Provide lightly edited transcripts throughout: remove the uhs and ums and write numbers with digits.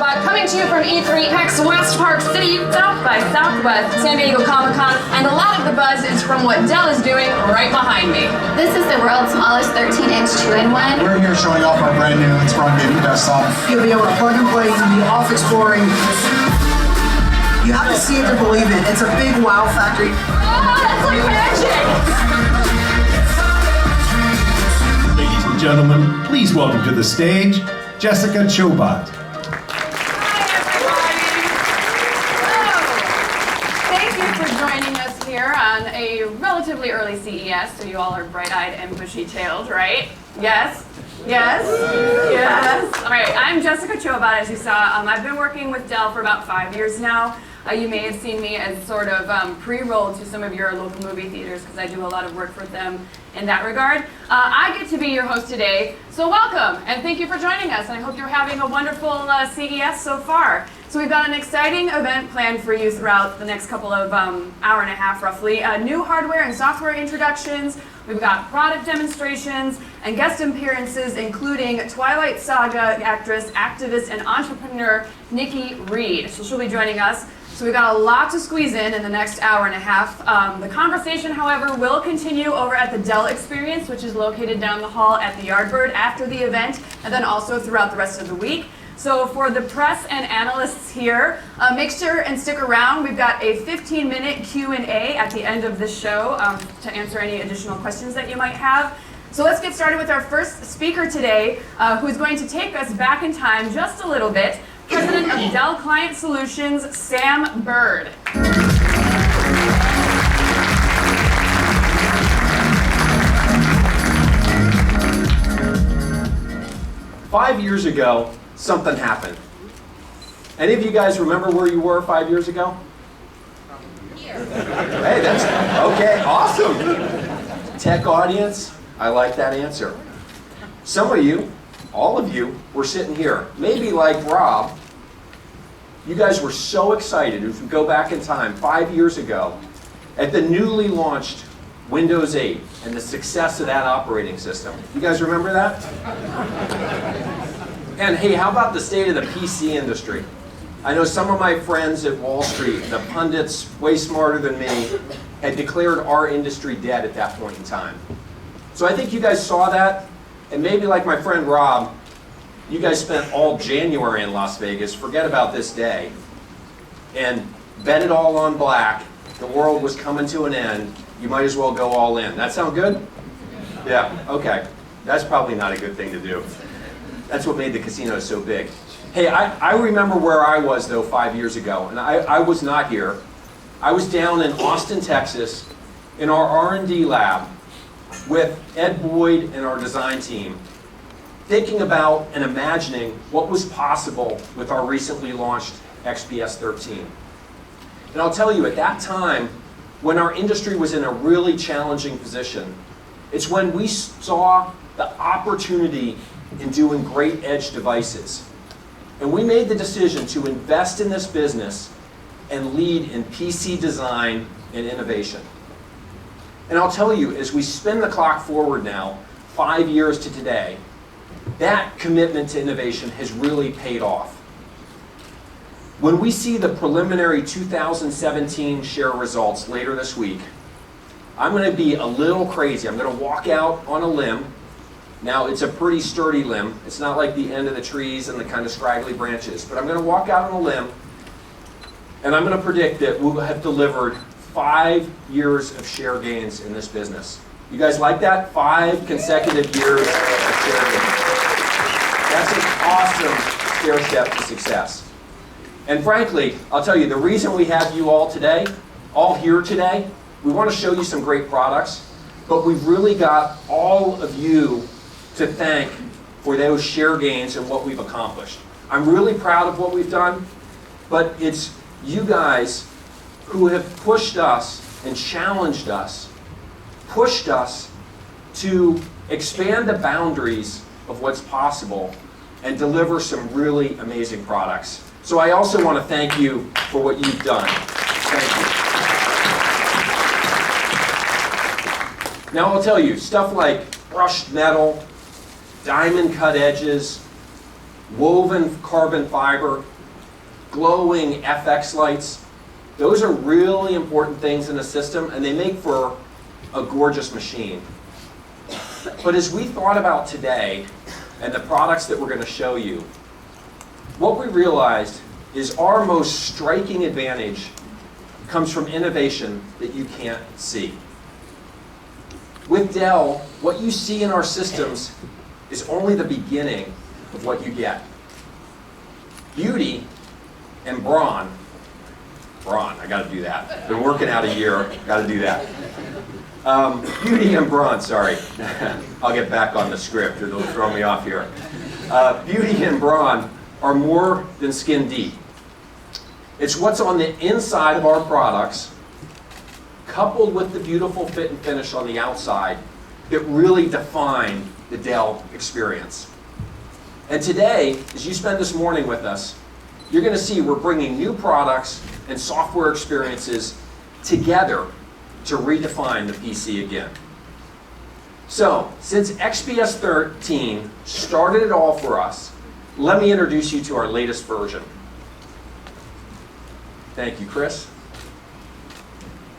Robot, coming to you from E3 X West Park City, South by Southwest, San Diego Comic-Con, and a lot of the buzz is from what Dell is doing right behind me. This is the world's smallest 13-inch 2-in-1. We're here showing off our brand new Inspiron Gaming Desktop. You'll be able to plug and play, you'll be off exploring. You have to see it to believe it. It's a big wow factor. Oh, that's like magic! Ladies and gentlemen, please welcome to the stage, Jessica Chobot. Hi, everybody! Hello! Thank you for joining us here on a relatively early CES, so you all are bright-eyed and bushy-tailed, right? Yes? Yes? Yes? All right, I'm Jessica Chobot, as you saw. I've been working with Dell for about 5 years now. You may have seen me as sort of pre-roll to some of your local movie theaters because I do a lot of work with them in that regard. I get to be your host today, so welcome and thank you for joining us. And I hope you're having a wonderful CES so far. So we've got an exciting event planned for you throughout the next couple of hour and a half roughly. New hardware and software introductions. We've got product demonstrations and guest appearances, including Twilight Saga actress, activist, and entrepreneur Nikki Reed. So she'll be joining us. So we've got a lot to squeeze in the next hour and a half. The conversation, however, will continue over at the Dell Experience, which is located down the hall at the Yardbird after the event, and then also throughout the rest of the week. So for the press and analysts here, make sure and stick around. We've got a 15-minute Q&A at the end of the show to answer any additional questions that you might have. So let's get started with our first speaker today, who is going to take us back in time just a little bit. President of Dell Client Solutions, Sam Bird. 5 years ago, something happened. Any of you guys remember where you were 5 years ago? Here. Hey, that's okay, awesome. Tech audience, I like that answer. Some of you, all of you, were sitting here. Maybe like Rob, you guys were so excited if we go back in time 5 years ago at the newly launched Windows 8 and the success of that operating system. You guys remember that? And hey, how about the state of the PC industry? I know some of my friends at Wall Street, the pundits way smarter than me, had declared our industry dead at that point in time. So I think you guys saw that, and maybe like my friend Rob, you guys spent all January in Las Vegas, forget about this day, and bet it all on black. The world was coming to an end. You might as well go all in. That sound good? Yeah, okay. That's probably not a good thing to do. That's what made the casino so big. Hey, I remember where I was, though, 5 years ago, and I was not here. I was down in Austin, Texas, in our R&D lab with Ed Boyd and our design team, thinking about and imagining what was possible with our recently launched XPS 13. And I'll tell you, at that time, when our industry was in a really challenging position, it's when we saw the opportunity in doing great edge devices. And we made the decision to invest in this business and lead in PC design and innovation. And I'll tell you, as we spin the clock forward now, 5 years to today, that commitment to innovation has really paid off. When we see the preliminary 2017 share results later this week, I'm going to be a little crazy. I'm going to walk out on a limb. Now, it's a pretty sturdy limb. It's not like the end of the trees and the kind of scraggly branches. But I'm going to walk out on a limb, and I'm going to predict that we will have delivered 5 years of share gains in this business. You guys like that? 5 consecutive years of share gains. That's an awesome stair step to success. And frankly, I'll tell you, the reason we have you all today, all here today, we want to show you some great products, but we've really got all of you to thank for those share gains and what we've accomplished. I'm really proud of what we've done, but it's you guys who have pushed us and challenged us, pushed us to expand the boundaries of what's possible and deliver some really amazing products. So I also want to thank you for what you've done. Thank you. Now I'll tell you, stuff like brushed metal, diamond cut edges, woven carbon fiber, glowing FX lights. Those are really important things in a system, and they make for a gorgeous machine. But as we thought about today and the products that we're going to show you, what we realized is our most striking advantage comes from innovation that you can't see. With Dell, what you see in our systems is only the beginning of what you get. Beauty and brawn, I gotta do that. Been working out a year, gotta do that. Beauty and brawn, sorry. I'll get back on the script or they'll throw me off here. Beauty and brawn are more than skin deep. It's what's on the inside of our products, coupled with the beautiful fit and finish on the outside, that really define the Dell experience. And today, as you spend this morning with us, you're going to see we're bringing new products and software experiences together to redefine the PC again. So, since XPS 13 started it all for us, let me introduce you to our latest version. Thank you, Chris.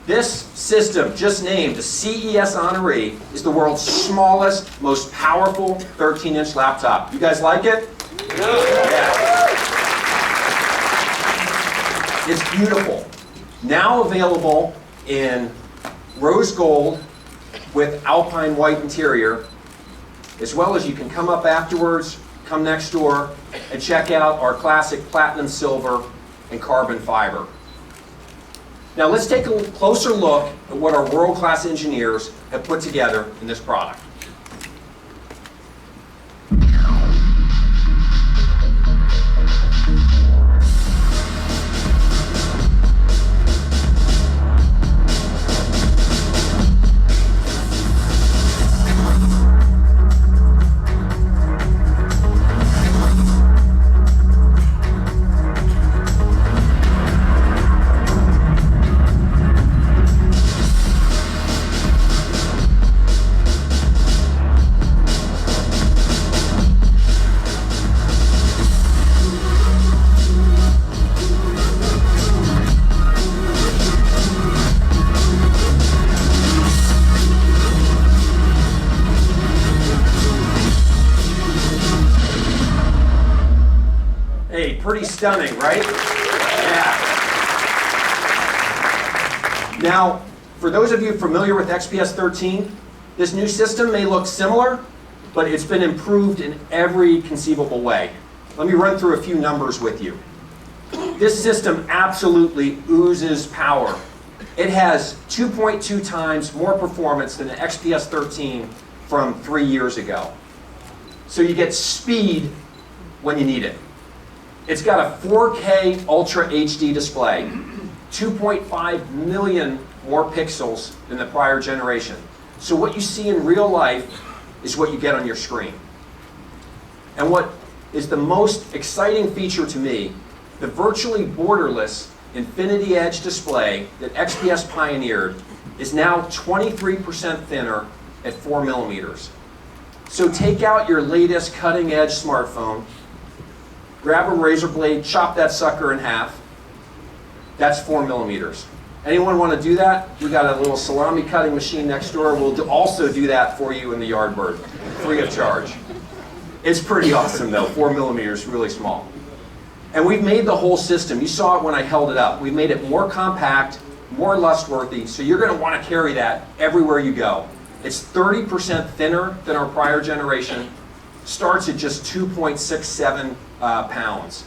This system, just named the CES honoree, is the world's smallest, most powerful 13-inch laptop. You guys like it? Yeah. It's beautiful. Now available in rose gold with alpine white interior, as well as you can come up afterwards, come next door, and check out our classic platinum silver and carbon fiber. Now let's take a closer look at what our world-class engineers have put together in this product. Pretty stunning, right? Yeah. Now, for those of you familiar with XPS 13, this new system may look similar, but it's been improved in every conceivable way. Let me run through a few numbers with you. This system absolutely oozes power. It has 2.2 times more performance than the XPS 13 from 3 years ago. So you get speed when you need it. It's got a 4K Ultra HD display, 2.5 million more pixels than the prior generation. So what you see in real life is what you get on your screen. And what is the most exciting feature to me, the virtually borderless Infinity Edge display that XPS pioneered is now 23% thinner at 4 millimeters. So take out your latest cutting edge smartphone, grab a razor blade, chop that sucker in half. That's 4 millimeters. Anyone want to do that? We got a little salami cutting machine next door. We'll also do that for you in the Yardbird, free of charge. It's pretty awesome though, 4 millimeters, really small. And we've made the whole system, you saw it when I held it up, we've made it more compact, more lust-worthy, so you're going to want to carry that everywhere you go. It's 30% thinner than our prior generation, starts at just 2.67 pounds.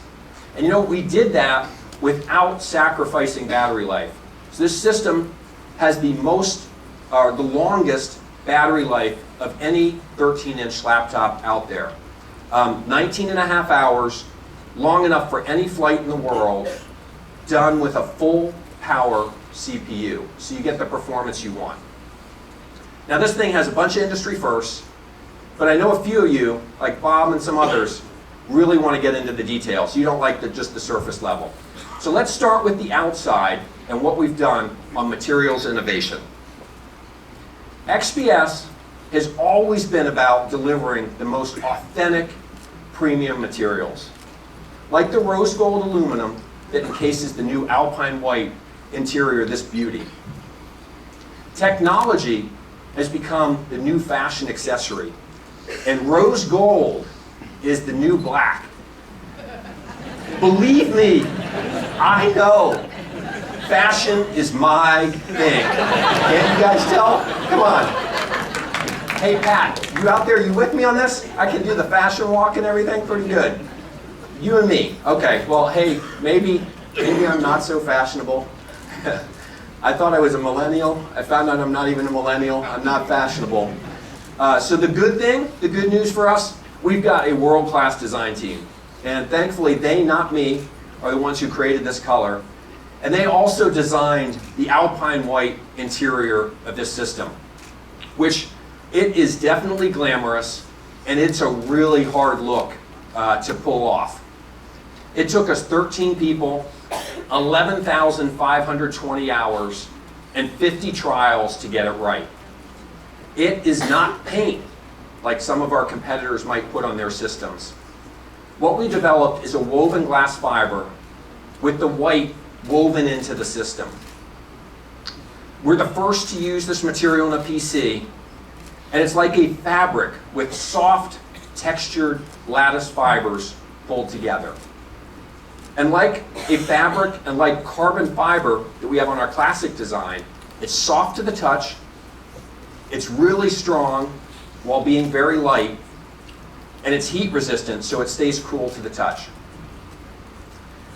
And you know, we did that without sacrificing battery life. So this system has the longest battery life of any 13-inch laptop out there. 19 and a half hours, long enough for any flight in the world, done with a full power CPU. So you get the performance you want. Now this thing has a bunch of industry firsts, but I know a few of you, like Bob and some others, really want to get into the details. You don't like just the surface level. So let's start with the outside and what we've done on materials innovation. XPS has always been about delivering the most authentic premium materials. Like the rose gold aluminum, that encases the new Alpine white interior, this beauty. Technology has become the new fashion accessory, and rose gold is the new black. Believe me, I know. Fashion is my thing. Can't you guys tell? Come on. Hey Pat, you out there, you with me on this? I can do the fashion walk and everything pretty good. You and me. Okay, well, hey, maybe I'm not so fashionable. I thought I was a millennial. I found out I'm not even a millennial. I'm not fashionable. So the good news for us, we've got a world-class design team. And thankfully, they, not me, are the ones who created this color. And they also designed the Alpine white interior of this system, which it is definitely glamorous, and it's a really hard look to pull off. It took us 13 people, 11,520 hours, and 50 trials to get it right. It is not paint, like some of our competitors might put on their systems. What we developed is a woven glass fiber with the white woven into the system. We're the first to use this material in a PC, and it's like a fabric with soft, textured lattice fibers pulled together. And like a fabric and like carbon fiber that we have on our classic design, it's soft to the touch, it's really strong while being very light, and it's heat resistant, so it stays cool to the touch.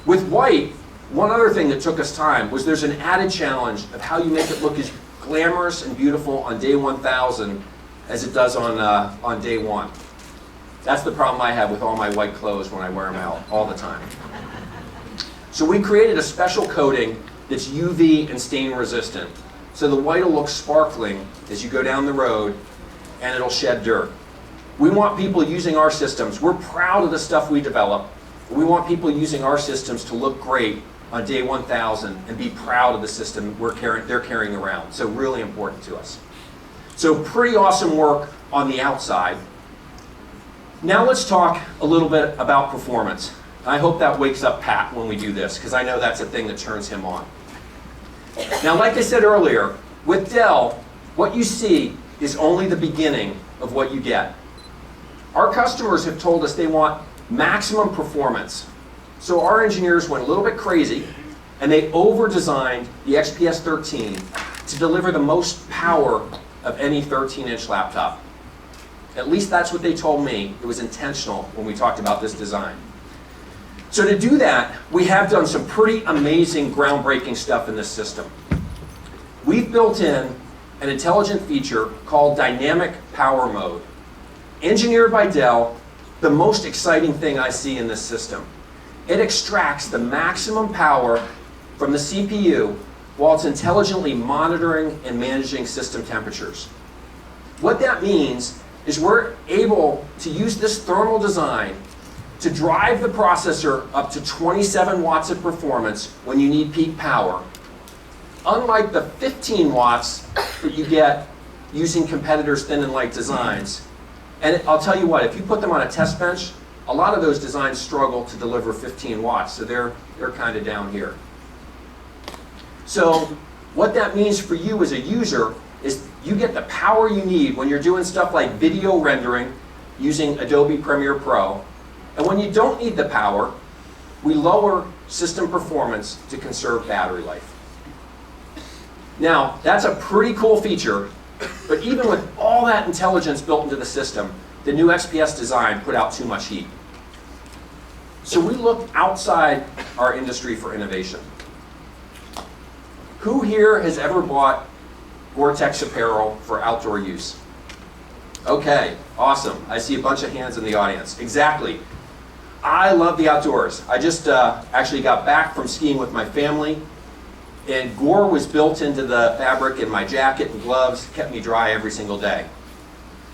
With white, one other thing that took us time was there's an added challenge of how you make it look as glamorous and beautiful on day 1000 as it does on day one. That's the problem I have with all my white clothes when I wear them out all the time. So we created a special coating that's UV and stain resistant. So the white will look sparkling as you go down the road, and it'll shed dirt. We want people using our systems. We're proud of the stuff we develop. We want people using our systems to look great on day 1000 and be proud of the system they're carrying around. So really important to us. So pretty awesome work on the outside. Now let's talk a little bit about performance. I hope that wakes up Pat when we do this, because I know that's a thing that turns him on. Now, like I said earlier, with Dell, what you see is only the beginning of what you get. Our customers have told us they want maximum performance. So our engineers went a little bit crazy, and they over-designed the XPS 13 to deliver the most power of any 13-inch laptop. At least that's what they told me. It was intentional when we talked about this design. So to do that, we have done some pretty amazing, groundbreaking stuff in this system. We've built in an intelligent feature called Dynamic Power Mode. Engineered by Dell, the most exciting thing I see in this system. It extracts the maximum power from the CPU while it's intelligently monitoring and managing system temperatures. What that means is we're able to use this thermal design to drive the processor up to 27 watts of performance when you need peak power, unlike the 15 watts that you get using competitors' thin and light designs. And I'll tell you what, if you put them on a test bench, a lot of those designs struggle to deliver 15 watts, so they're kind of down here. So what that means for you as a user is you get the power you need when you're doing stuff like video rendering using Adobe Premiere Pro. And when you don't need the power, we lower system performance to conserve battery life. Now, that's a pretty cool feature, but even with all that intelligence built into the system, the new XPS design put out too much heat. So we looked outside our industry for innovation. Who here has ever bought Gore-Tex apparel for outdoor use? Okay, awesome. I see a bunch of hands in the audience. Exactly. I love the outdoors. I just actually got back from skiing with my family, and Gore was built into the fabric in my jacket and gloves, kept me dry every single day.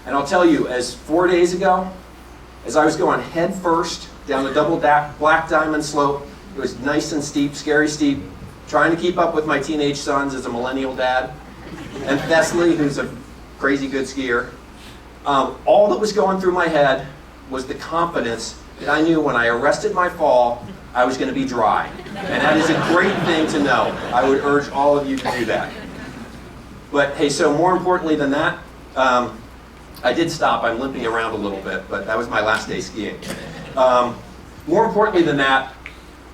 And I'll tell you, as 4 days ago, as I was going head first down the double black diamond slope, it was nice and steep, scary steep, trying to keep up with my teenage sons as a millennial dad, and Thessley, who's a crazy good skier. All that was going through my head was the confidence that I knew when I arrested my fall, I was going to be dry. And that is a great thing to know. I would urge all of you to do that. But hey, so more importantly than that, I did stop. I'm limping around a little bit, but that was my last day skiing. More importantly than that,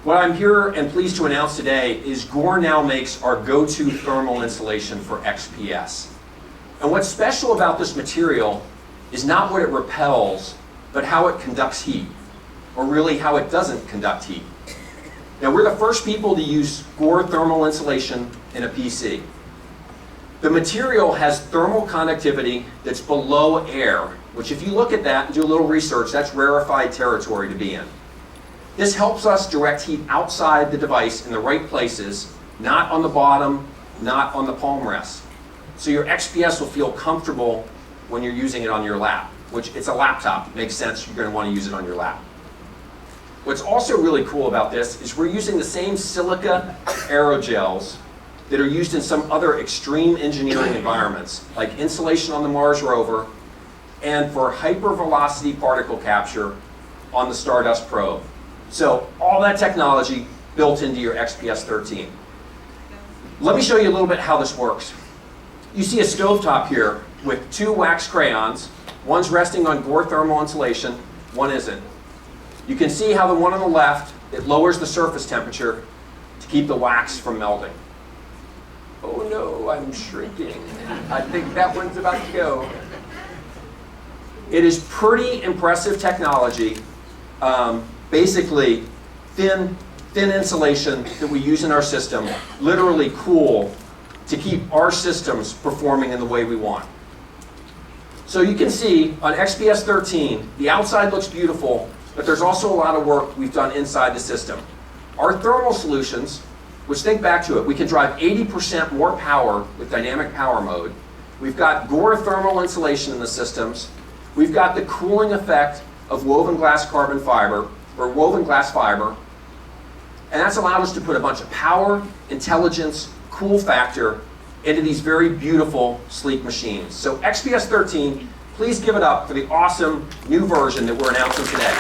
what I'm here and pleased to announce today is Gore now makes our go-to thermal insulation for XPS. And what's special about this material is not what it repels, but how it conducts heat, or really how it doesn't conduct heat. Now, we're the first people to use Gore thermal insulation in a PC. The material has thermal conductivity that's below air, which if you look at that and do a little research, that's rarefied territory to be in. This helps us direct heat outside the device in the right places, not on the bottom, not on the palm rest. So your XPS will feel comfortable when you're using it on your lap, which it's a laptop. It makes sense, you're going to want to use it on your lap. What's also really cool about this is we're using the same silica aerogels that are used in some other extreme engineering environments, like insulation on the Mars rover and for hypervelocity particle capture on the Stardust probe. So all that technology built into your XPS 13. Let me show you a little bit how this works. You see a stovetop here with two wax crayons. One's resting on Gore thermal insulation, one isn't. You can see how the one on the left, it lowers the surface temperature to keep the wax from melting. Oh no, I'm shrinking. I think that one's about to go. It is pretty impressive technology. Basically, thin insulation that we use in our system, literally cool, to keep our systems performing in the way we want. So you can see on XPS 13, the outside looks beautiful, but there's also a lot of work we've done inside the system. Our thermal solutions, which think back to it, we can drive 80% more power with dynamic power mode. We've got Gore thermal insulation in the systems. We've got the cooling effect of woven glass carbon fiber, or woven glass fiber. And that's allowed us to put a bunch of power, intelligence, cool factor into these very beautiful, sleek machines. So XPS 13, please give it up for the awesome new version that we're announcing today.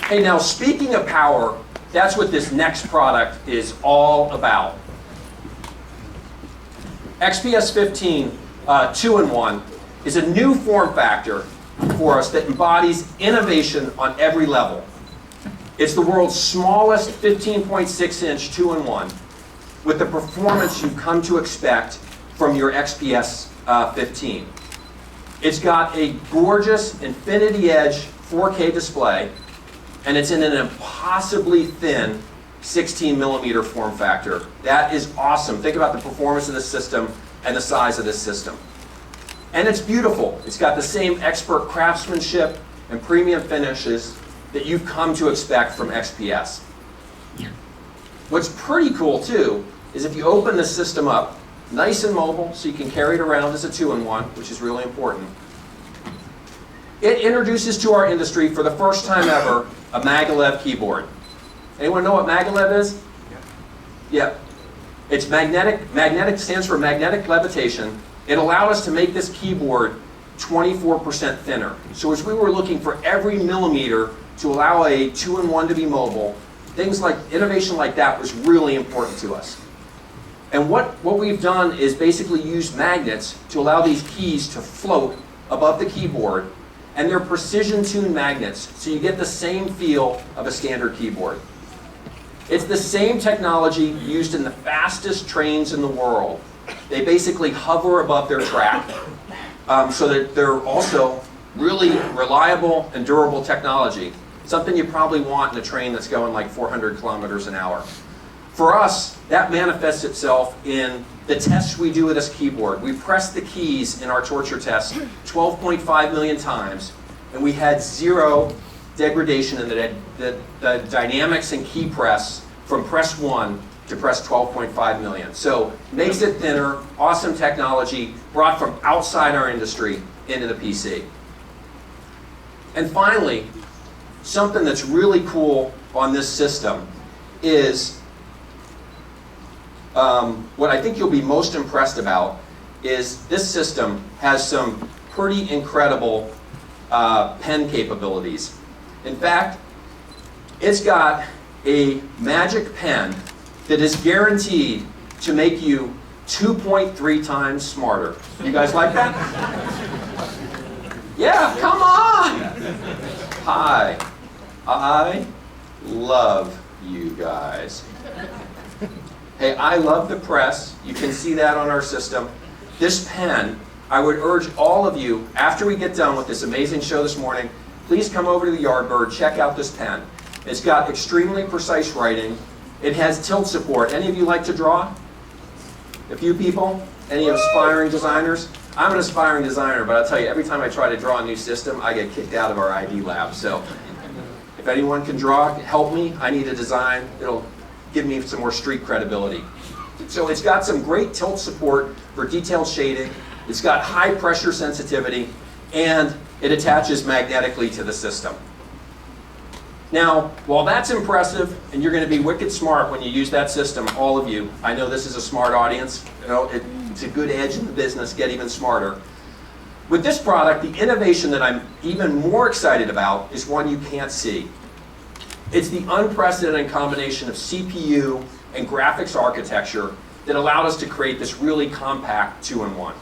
Hey, now speaking of power, that's what this next product is all about. XPS 15 2-in-1 is a new form factor for us that embodies innovation on every level. It's the world's smallest 15.6-inch 2-in-1 with the performance you've come to expect from your XPS 15. It's got a gorgeous infinity edge 4K display, and it's in an impossibly thin 16mm form factor. That is awesome. Think about the performance of this system and the size of this system. And it's beautiful. It's got the same expert craftsmanship and premium finishes that you've come to expect from XPS. What's pretty cool too is if you open the system up, nice and mobile, so you can carry it around as a 2-in-1, which is really important. It introduces to our industry for the first time ever a Maglev keyboard. Anyone know what Maglev is? Yeah. It's magnetic stands for magnetic levitation. It allowed us to make this keyboard 24% thinner. So as we were looking for every millimeter to allow a 2-in-1 to be mobile, things like innovation like that was really important to us. And what we've done is basically use magnets to allow these keys to float above the keyboard, and they're precision-tuned magnets, so you get the same feel of a standard keyboard. It's the same technology used in the fastest trains in the world. They basically hover above their track, so that they're also really reliable and durable technology. Something you probably want in a train that's going like 400 kilometers an hour. For us, that manifests itself in the tests we do with this keyboard. We pressed the keys in our torture test 12.5 million times, and we had zero degradation in the dynamics and key press from press 1 to press 12.5 million. So makes it thinner, awesome technology, brought from outside our industry into the PC. And finally, something that's really cool on this system is what I think you'll be most impressed about is this system has some pretty incredible pen capabilities. In fact, it's got a magic pen that is guaranteed to make you 2.3 times smarter. You guys like that? Yeah, come on! Hi, I love you guys. Hey, I love the press. You can see that on our system. This pen, I would urge all of you, after we get done with this amazing show this morning, please come over to the Yardbird, check out this pen. It's got extremely precise writing. It has tilt support. Any of you like to draw? A few people? Any aspiring designers? I'm an aspiring designer, but I'll tell you, every time I try to draw a new system, I get kicked out of our ID lab. So if anyone can draw, help me. I need a design. It'll give me some more street credibility. So it's got some great tilt support for detailed shading. It's got high pressure sensitivity, and it attaches magnetically to the system. Now, while that's impressive, and you're going to be wicked smart when you use that system, all of you, I know this is a smart audience, you know, it's a good edge in the business, get even smarter. With this product, the innovation that I'm even more excited about is one you can't see. It's the unprecedented combination of CPU and graphics architecture that allowed us to create this really compact 2-in-1.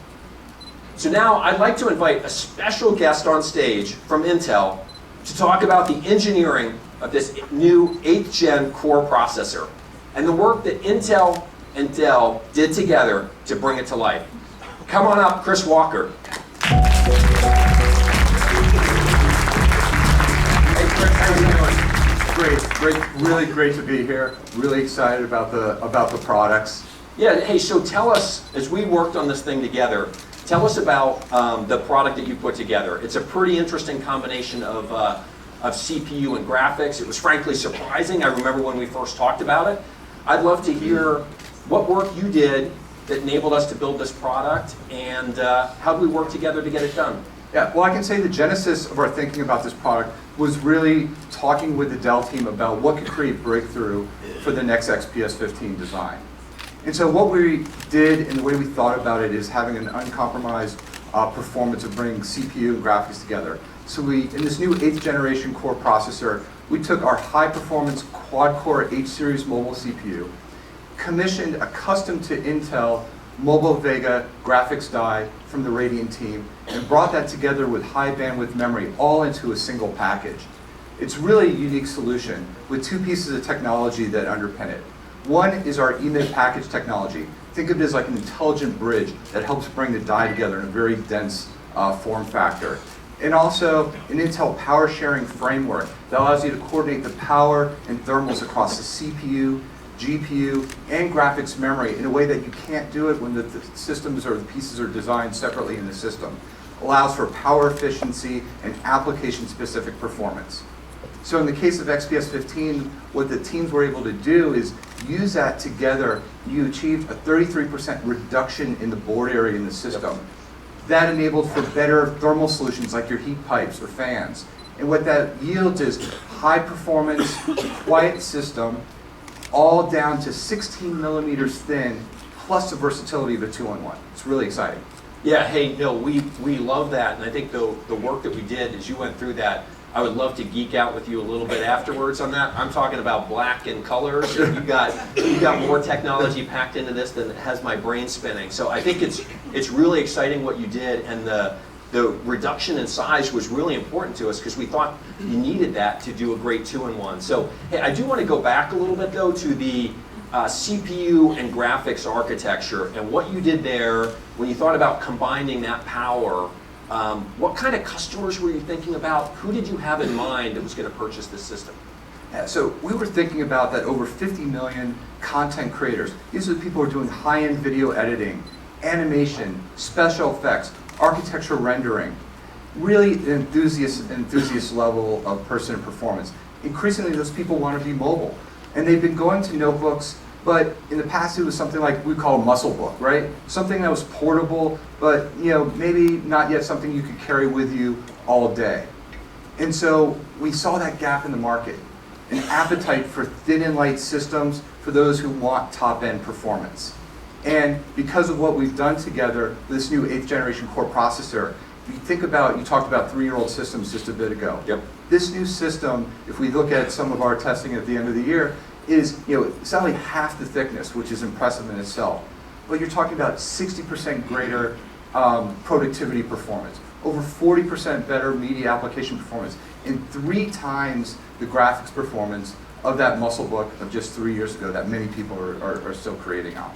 So now I'd like to invite a special guest on stage from Intel to talk about the engineering of this new 8th gen core processor and the work that Intel and Dell did together to bring it to life. Come on up, Chris Walker. Hey Chris, how are you doing? Great, really great to be here. Really excited about the products. Yeah, hey, so tell us, as we worked on this thing together, tell us about the product that you put together. It's a pretty interesting combination of CPU and graphics. It was frankly surprising. I remember when we first talked about it. I'd love to hear what work you did that enabled us to build this product, and how did we work together to get it done? Yeah, well, I can say the genesis of our thinking about this product was really talking with the Dell team about what could create breakthrough for the next XPS 15 design. And so what we did and the way we thought about it is having an uncompromised performance of bringing CPU and graphics together. So in this new 8th generation core processor, we took our high performance quad-core H-series mobile CPU, commissioned a custom to Intel Mobile Vega graphics die from the Radeon team, and brought that together with high bandwidth memory all into a single package. It's really a unique solution with two pieces of technology that underpin it. One is our EMIB package technology. Think of it as like an intelligent bridge that helps bring the die together in a very dense form factor. And also an Intel power sharing framework that allows you to coordinate the power and thermals across the CPU, GPU, and graphics memory in a way that you can't do it when the systems or the pieces are designed separately in the system. Allows for power efficiency and application-specific performance. So in the case of XPS 15, what the teams were able to do is use that together. You achieved a 33% reduction in the board area in the system. That enabled for better thermal solutions like your heat pipes or fans. And what that yields is high performance, quiet system, all down to 16 millimeters thin, plus the versatility of a 2-in-1. It's really exciting. Yeah, hey, no, we love that, and I think the work that we did as you went through that, I would love to geek out with you a little bit afterwards on that. I'm talking about black and colors. And you got more technology packed into this than has my brain spinning. So I think it's really exciting what you did, and the reduction in size was really important to us because we thought you needed that to do a great 2-in-1. So hey, I do want to go back a little bit though to the CPU and graphics architecture and what you did there when you thought about combining that power. What kind of customers were you thinking about? Who did you have in mind that was going to purchase this system? Yeah, so we were thinking about that over 50 million content creators. These are the people who are doing high-end video editing, animation, special effects, architecture rendering, really an enthusiast level of person and performance. Increasingly, those people want to be mobile. And they've been going to notebooks, but in the past it was something like we call a muscle book, right? Something that was portable, but maybe not yet something you could carry with you all day. And so we saw that gap in the market, an appetite for thin and light systems for those who want top-end performance. And because of what we've done together, this new 8th generation core processor, you think about, you talked about 3-year-old systems just a bit ago. Yep. This new system, if we look at some of our testing at the end of the year, is it's only half the thickness, which is impressive in itself. But you're talking about 60% greater productivity performance, over 40% better media application performance, and 3 times the graphics performance of that muscle book of just 3 years ago that many people are still creating on.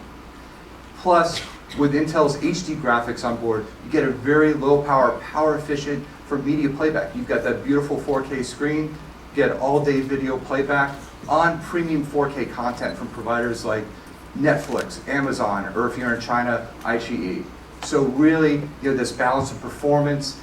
Plus, with Intel's HD graphics on board, you get a very low power, power efficient for media playback. You've got that beautiful 4K screen, you get all day video playback on premium 4K content from providers like Netflix, Amazon, or if you're in China, iQIYI. So really, this balance of performance,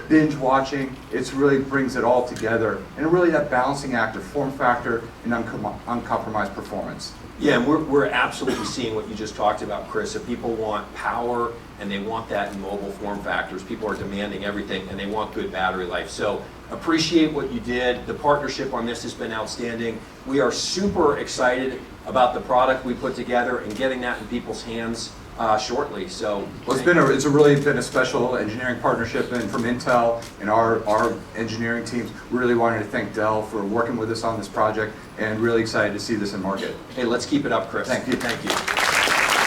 binge watching, it really brings it all together. And really that balancing act of form factor and uncompromised performance. Yeah, and we're absolutely seeing what you just talked about, Chris. If people want power and they want that in mobile form factors, people are demanding everything and they want good battery life. So appreciate what you did. The partnership on this has been outstanding. We are super excited about the product we put together and getting that in people's hands shortly. So well, it's really been a special engineering partnership, and from Intel and our engineering teams, really wanted to thank Dell for working with us on this project, and really excited to see this in market. Hey, let's keep it up, Chris. Thank you. Thank you.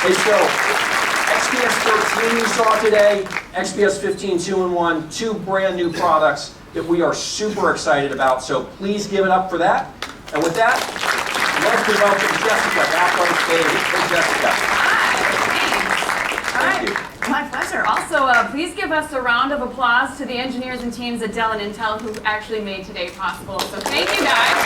Hey, so XPS 13 you saw today, XPS 15 2-in-1, 2 brand new products that we are super excited about. So please give it up for that. And with that, I'd like to welcome Jessica back on stage. Hey, Jessica. Thank you. My pleasure. Also, please give us a round of applause to the engineers and teams at Dell and Intel who actually made today possible. So thank you guys.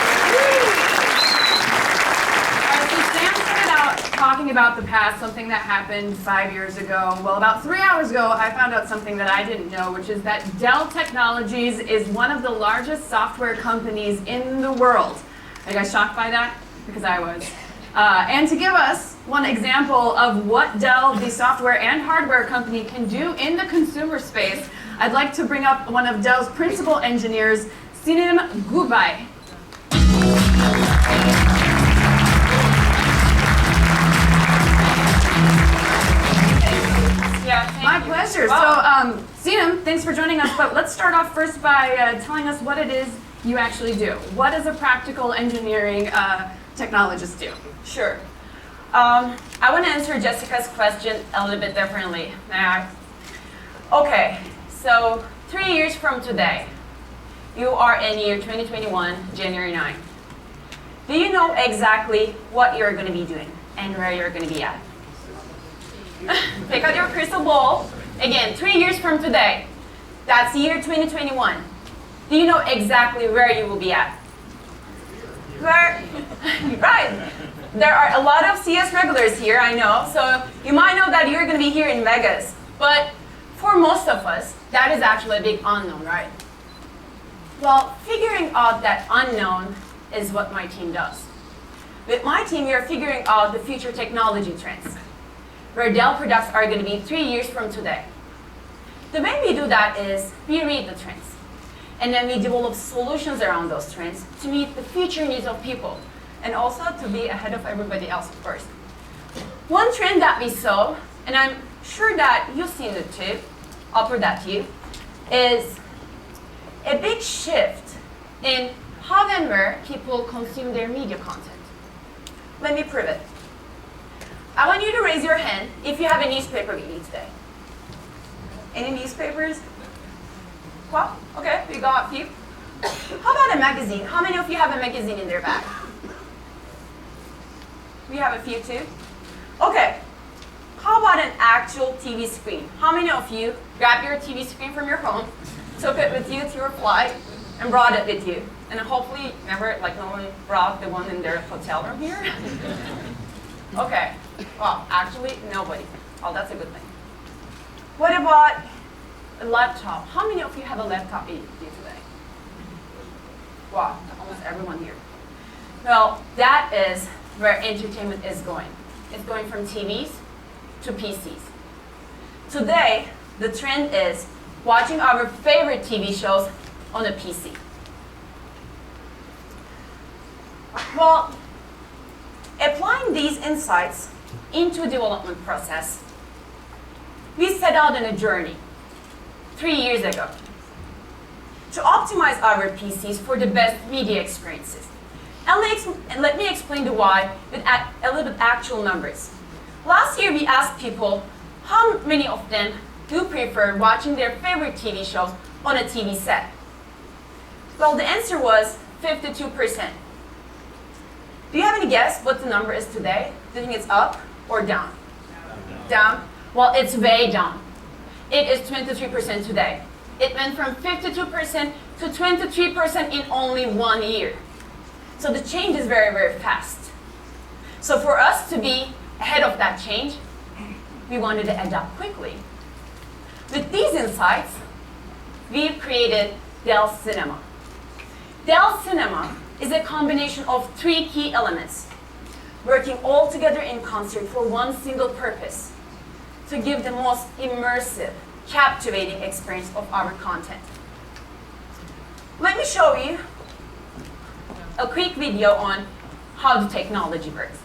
So Sam started out talking about the past, something that happened 5 years ago. Well, about 3 hours ago, I found out something that I didn't know, which is that Dell Technologies is one of the largest software companies in the world. Are you guys shocked by that? Because I was. And to give us one example of what Dell, the software and hardware company, can do in the consumer space, I'd like to bring up one of Dell's principal engineers, Sinem Gubay. My pleasure. Wow. So, Sinem, thanks for joining us. But let's start off first by telling us what it is you actually do. What does a practical engineering technologist do? Sure. I want to answer Jessica's question a little bit differently. Okay, so 3 years from today, you are in year 2021, January 9. Do you know exactly what you're going to be doing and where you're going to be at? Pick out your crystal ball. Again, 3 years from today, that's year 2021. Do you know exactly where you will be at? Where? Right. There are a lot of CES regulars here, I know. So you might know that you're going to be here in Vegas. But for most of us, that is actually a big unknown, right? Well, figuring out that unknown is what my team does. With my team, we are figuring out the future technology trends, where Dell products are going to be 3 years from today. The way we do that is we read the trends, and then we develop solutions around those trends to meet the future needs of people, and also to be ahead of everybody else, of course. One trend that we saw, and I'm sure that you've seen it too, I'll put that to you, is a big shift in how and where people consume their media content. Let me prove it. I want you to raise your hand if you have a newspaper with you today. Any newspapers? Well, okay, we got a few. How about a magazine? How many of you have a magazine in their bag? We have a few too. Okay, how about an actual TV screen? How many of you grabbed your TV screen from your home, took it with you to your flight, and brought it with you? And hopefully, remember, like no one brought the one in their hotel room here? Okay, well, actually, nobody. Oh, that's a good thing. What about a laptop? How many of you have a laptop with you today? Wow, almost everyone here. Well, that is where entertainment is going. It's going from TVs to PCs. Today, the trend is watching our favorite TV shows on a PC. Well, applying these insights into development process, we set out on a journey 3 years ago to optimize our PCs for the best media experiences. And let me explain the why with a little bit actual numbers. Last year we asked people how many of them do prefer watching their favorite TV shows on a TV set. Well, the answer was 52%. Do you have any guess what the number is today? Do you think it's up or down? Down? Well, it's way down. It is 23% today. It went from 52% to 23% in only 1 year. So the change is very, very fast. So for us to be ahead of that change, we wanted to adapt quickly. With these insights, we've created DELL Cinema. DELL Cinema is a combination of 3 key elements, working all together in concert for one single purpose, to give the most immersive, captivating experience of our content. Let me show you a quick video on how the technology works.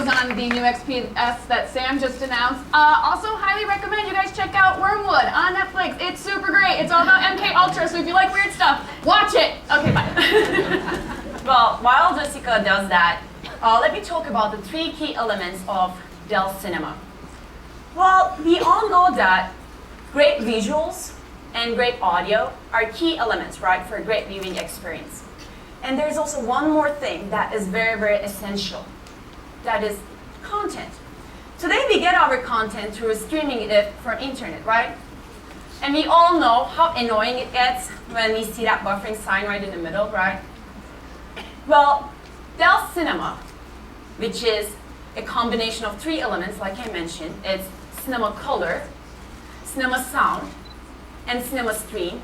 On the new XPS that Sam just announced. Also, highly recommend you guys check out Wormwood on Netflix. It's super great. It's all about MK Ultra, so if you like weird stuff, watch it. Okay, bye. Well, while Jessica does that, let me talk about the 3 key elements of DELL Cinema. Well, we all know that great visuals and great audio are key elements, right, for a great viewing experience. And there's also one more thing that is very, very essential. That is content. Today we get our content through streaming it from internet, right? And we all know how annoying it gets when we see that buffering sign right in the middle, right? Well, DELL Cinema, which is a combination of 3 elements, like I mentioned, it's Cinema Color, Cinema Sound, and Cinema Stream,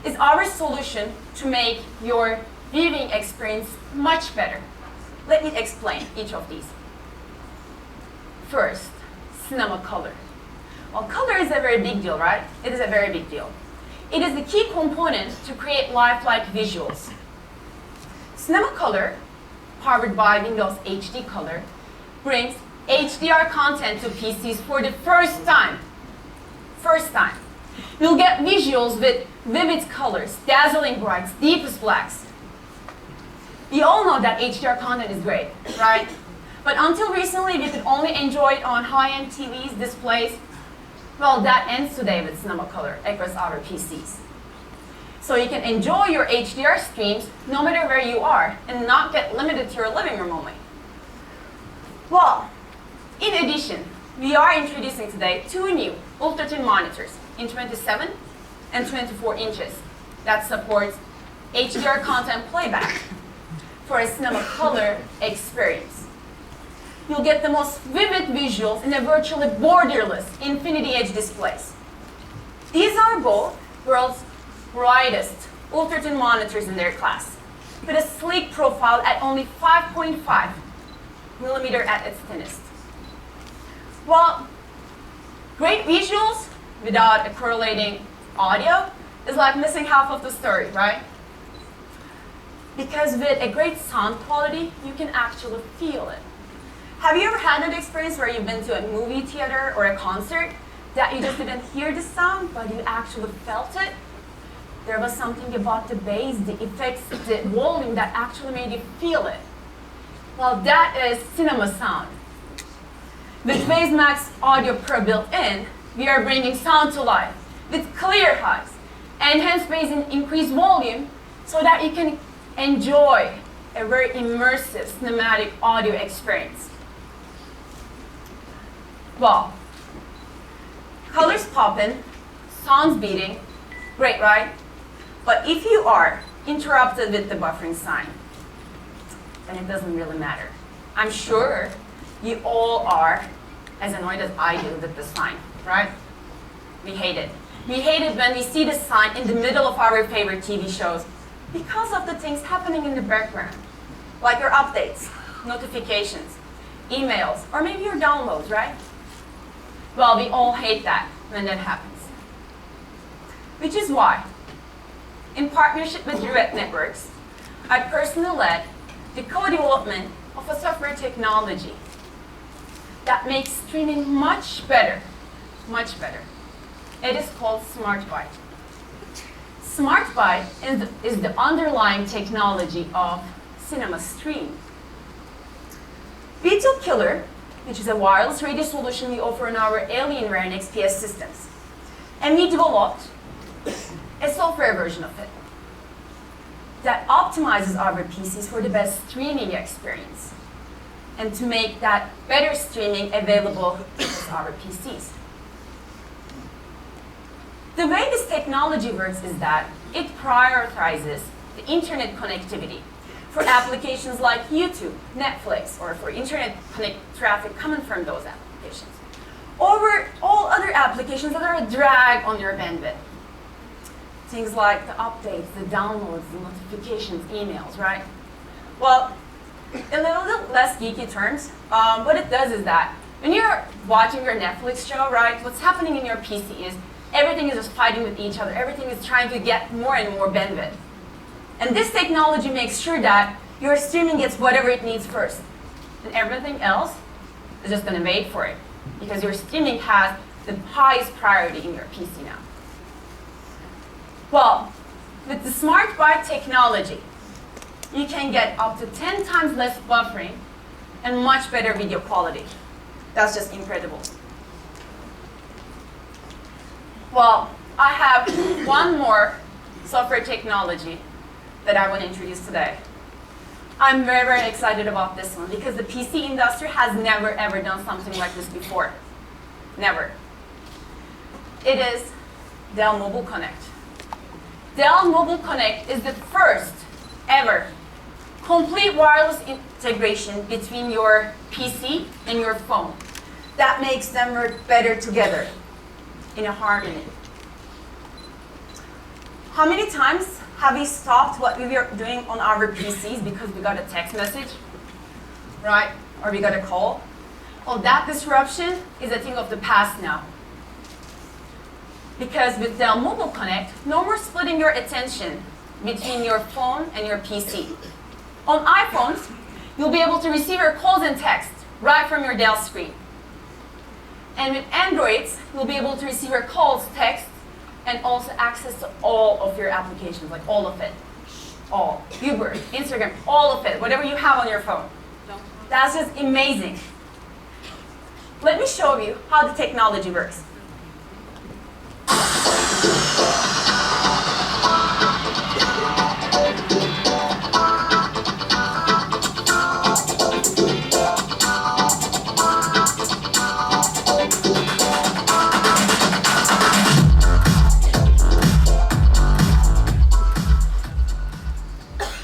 is our solution to make your viewing experience much better. Let me explain each of these. First, Cinema Color. Well, color is a very big deal, right? It is a very big deal. It is the key component to create lifelike visuals. Cinema Color, powered by Windows HD Color, brings HDR content to PCs for the first time. First time. You'll get visuals with vivid colors, dazzling brights, deepest blacks. We all know that HDR content is great, right? But until recently, we could only enjoy it on high-end TVs, displays. Well, that ends today with Cinema Color across our PCs. So you can enjoy your HDR streams no matter where you are and not get limited to your living room only. Well, in addition, we are introducing today 2 new ultra-thin monitors in 27 and 24 inches that supports HDR content playback for a Cinema Color experience. You'll get the most vivid visuals in a virtually borderless Infinity Edge displays. These are both world's brightest ultra-thin monitors in their class, with a sleek profile at only 5.5 millimeter at its thinnest. Well, great visuals without a correlating audio is like missing half of the story, right? Because with a great sound quality, you can actually feel it. Have you ever had that experience where you've been to a movie theater or a concert that you just didn't hear the sound, but you actually felt it? There was something about the bass, the effects, the volume that actually made you feel it. Well, that is cinema sound. With Max Audio Pro built in, we are bringing sound to life with clear highs, enhanced bass and increased volume so that you can enjoy a very immersive cinematic audio experience. Well, colors popping, sounds beating, great, right? But if you are interrupted with the buffering sign, then it doesn't really matter. I'm sure you all are as annoyed as I do with the sign, right? We hate it. We hate it when we see the sign in the middle of our favorite TV shows because of the things happening in the background, like your updates, notifications, emails, or maybe your downloads, right? Well, we all hate that when that happens. Which is why, in partnership with Duet Networks, I personally led the co-development of a software technology that makes streaming much better, much better. It is called SmartByte. SmartByte is the underlying technology of Cinema Stream. We took Killer, which is a wireless radio solution we offer in our Alienware and XPS systems, and we developed a software version of it that optimizes our PCs for the best streaming experience and to make that better streaming available to our PCs. The way this technology works is that it prioritizes the internet connectivity for applications like YouTube, Netflix, or for internet traffic coming from those applications, over all other applications that are a drag on your bandwidth. Things like the updates, the downloads, the notifications, emails, right? Well, in a little less geeky terms, what it does is that when you're watching your Netflix show, right, what's happening in your PC is everything is just fighting with each other. Everything is trying to get more and more bandwidth. And this technology makes sure that your streaming gets whatever it needs first. And everything else is just going to wait for it because your streaming has the highest priority in your PC now. Well, with the SmartByte technology, you can get up to 10 times less buffering and much better video quality. That's just incredible. Well, I have one more software technology that I want to introduce today. I'm very, very excited about this one because the PC industry has never, ever done something like this before. Never. It is DELL Mobile Connect. DELL Mobile Connect is the first ever complete wireless integration between your PC and your phone that makes them work better together in a harmony. How many times have we stopped what we were doing on our PCs because we got a text message, right? Or we got a call? Well, that disruption is a thing of the past now. Because with DELL Mobile Connect, no more splitting your attention between your phone and your PC. On iPhones, you'll be able to receive your calls and texts right from your Dell screen. And with Androids, you'll be able to receive your calls, texts, and also access to all of your applications, like all of it. All. Uber, Instagram, all of it, whatever you have on your phone. That's just amazing. Let me show you how the technology works.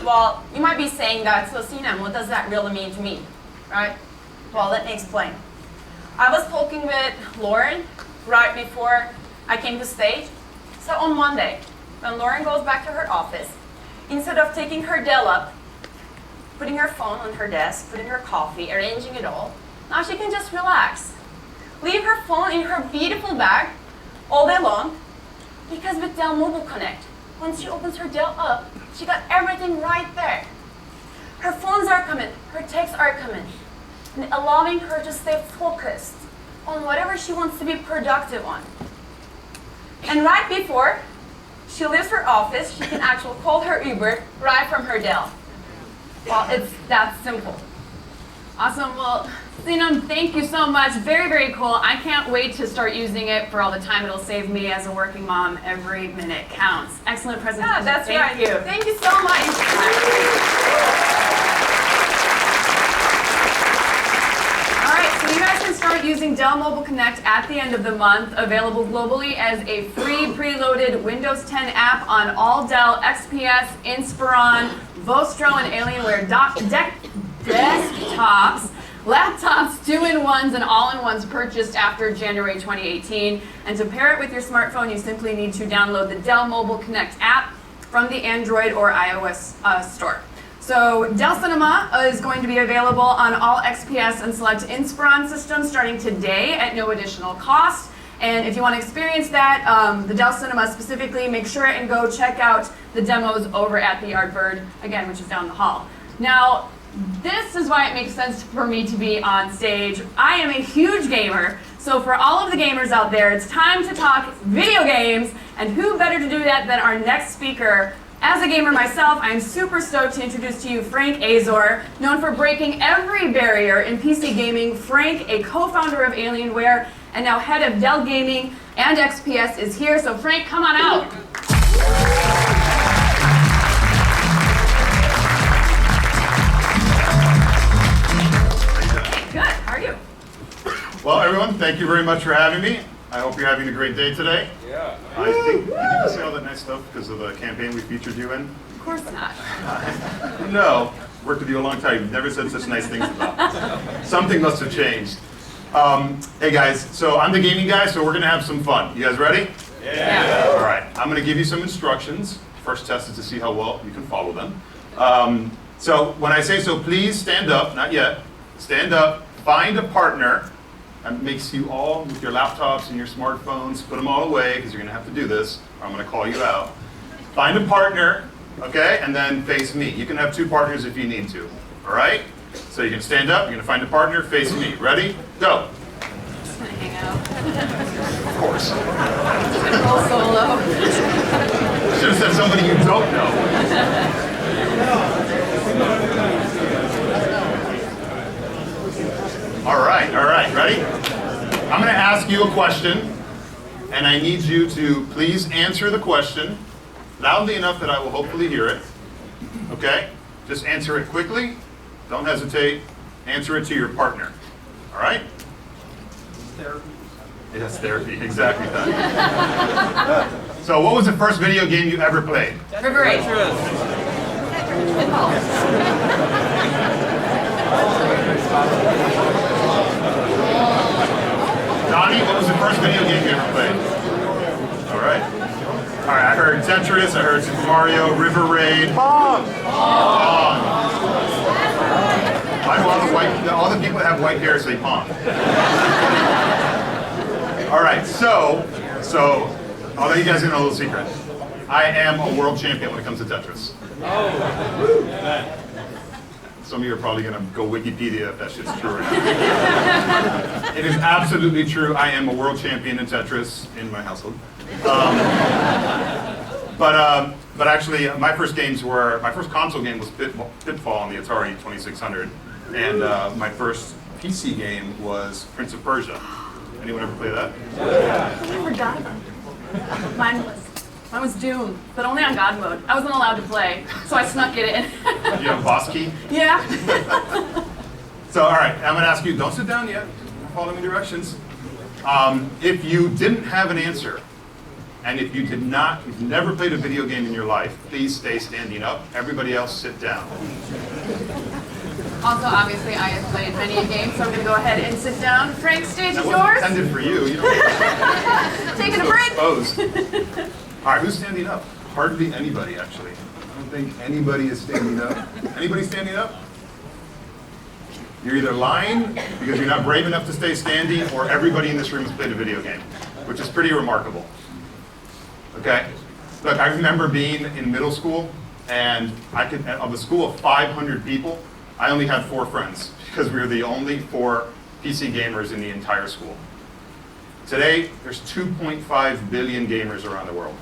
Well, you might be saying that, so Sinem, what does that really mean to me, right? Well, let me explain. I was talking with Lauren right before I came to stage. So on Monday, when Lauren goes back to her office, instead of taking her Dell up, putting her phone on her desk, putting her coffee, arranging it all, now she can just relax. Leave her phone in her beautiful bag all day long, because with DELL Mobile Connect, once she opens her Dell up, she got everything right there. Her phones are coming, her texts are coming. and allowing her to stay focused on whatever she wants to be productive on. And right before she leaves her office, she can actually call her Uber right from her Dell. Well, it's that simple. Awesome. Well, Sinan, thank you so much. Very, very cool. I can't wait to start using it for all the time it'll save me as a working mom. Every minute counts. Excellent presentation. Yeah, that's right. Thank you. Thank you so much. All right, so you guys can start using Dell Mobile Connect at the end of the month, available globally as a free preloaded Windows 10 app on all Dell XPS, Inspiron, Vostro, and Alienware desktops, laptops, 2-in-1s, and all-in-ones purchased after January 2018. And to pair it with your smartphone, you simply need to download the Dell Mobile Connect app from the Android or iOS store. So DELL Cinema is going to be available on all XPS and select Inspiron systems starting today at no additional cost. And if you want to experience that, the DELL Cinema specifically, make sure and go check out the demos over at the Yardbird, again, which is down the hall. Now, this is why it makes sense for me to be on stage. I am a huge gamer, so for all of the gamers out there, it's time to talk video games, and who better to do that than our next speaker. As a gamer myself, I'm super stoked to introduce to you Frank Azor, known for breaking every barrier in PC gaming. Frank, a co-founder of Alienware, and now head of Dell Gaming and XPS, is here, so Frank, come on out. Good, how are you? Well, everyone, thank you very much for having me. I hope you're having a great day today. Yeah. I think, did you just say all that nice stuff because of the campaign we featured you in? Of course not. No, worked with you a long time. You've never said such nice things about me. Something must have changed. Hey guys, so I'm the gaming guy, so we're gonna have some fun. You guys ready? Yeah. All right, I'm gonna give you some instructions. First test is to see how well you can follow them. So when I say so, please stand up, not yet. Stand up, find a partner. That makes you all, with your laptops and your smartphones, put them all away, because you're gonna have to do this, or I'm gonna call you out. Find a partner, okay, and then face me. You can have two partners if you need to, all right? So you can stand up, you're gonna find a partner, face me. Ready? Go. Just gonna hang out. Of course. Roll solo. Should have said somebody you don't know. All right, ready? I'm gonna ask you a question, and I need you to please answer the question loudly enough that I will hopefully hear it, okay? Just answer it quickly, don't hesitate, answer it to your partner, all right? Therapy. Yes, therapy, exactly that. So what was the first video game you ever played? River Raid. Donnie, what was the first video game you ever played? All right. All right, I heard Tetris, I heard Super Mario, River Raid. Pong! Pong. Why do all the people that have white hair say Pong? All right, so I'll let you guys in a little secret. I am a world champion when it comes to Tetris. Some of you are probably going to go Wikipedia if that shit's true or not. It is absolutely true. I am a world champion in Tetris in my household. But actually, my first console game was Pitfall on the Atari 2600, and my first PC game was Prince of Persia. Anyone ever play that? I forgot about it. Mine was Doom, but only on God mode. I wasn't allowed to play, so I snuck it in. You have a boss key? Yeah. So, all right, I'm going to ask you, don't sit down yet. Follow me directions. If you didn't have an answer, and if you've never played a video game in your life, please stay standing up. Everybody else sit down. Also, obviously, I have played many a game, so I'm going to go ahead and sit down. Frank, stage is That wasn't yours. intended for you. You don't Taking a break. exposed. All right, who's standing up? Hardly anybody, actually. I don't think anybody is standing up. Anybody standing up? You're either lying because you're not brave enough to stay standing, or everybody in this room has played a video game, which is pretty remarkable. Okay? Look, I remember being in middle school, and of a school of 500 people, I only had 4 friends because we were the only 4 PC gamers in the entire school. Today, there's 2.5 billion gamers around the world.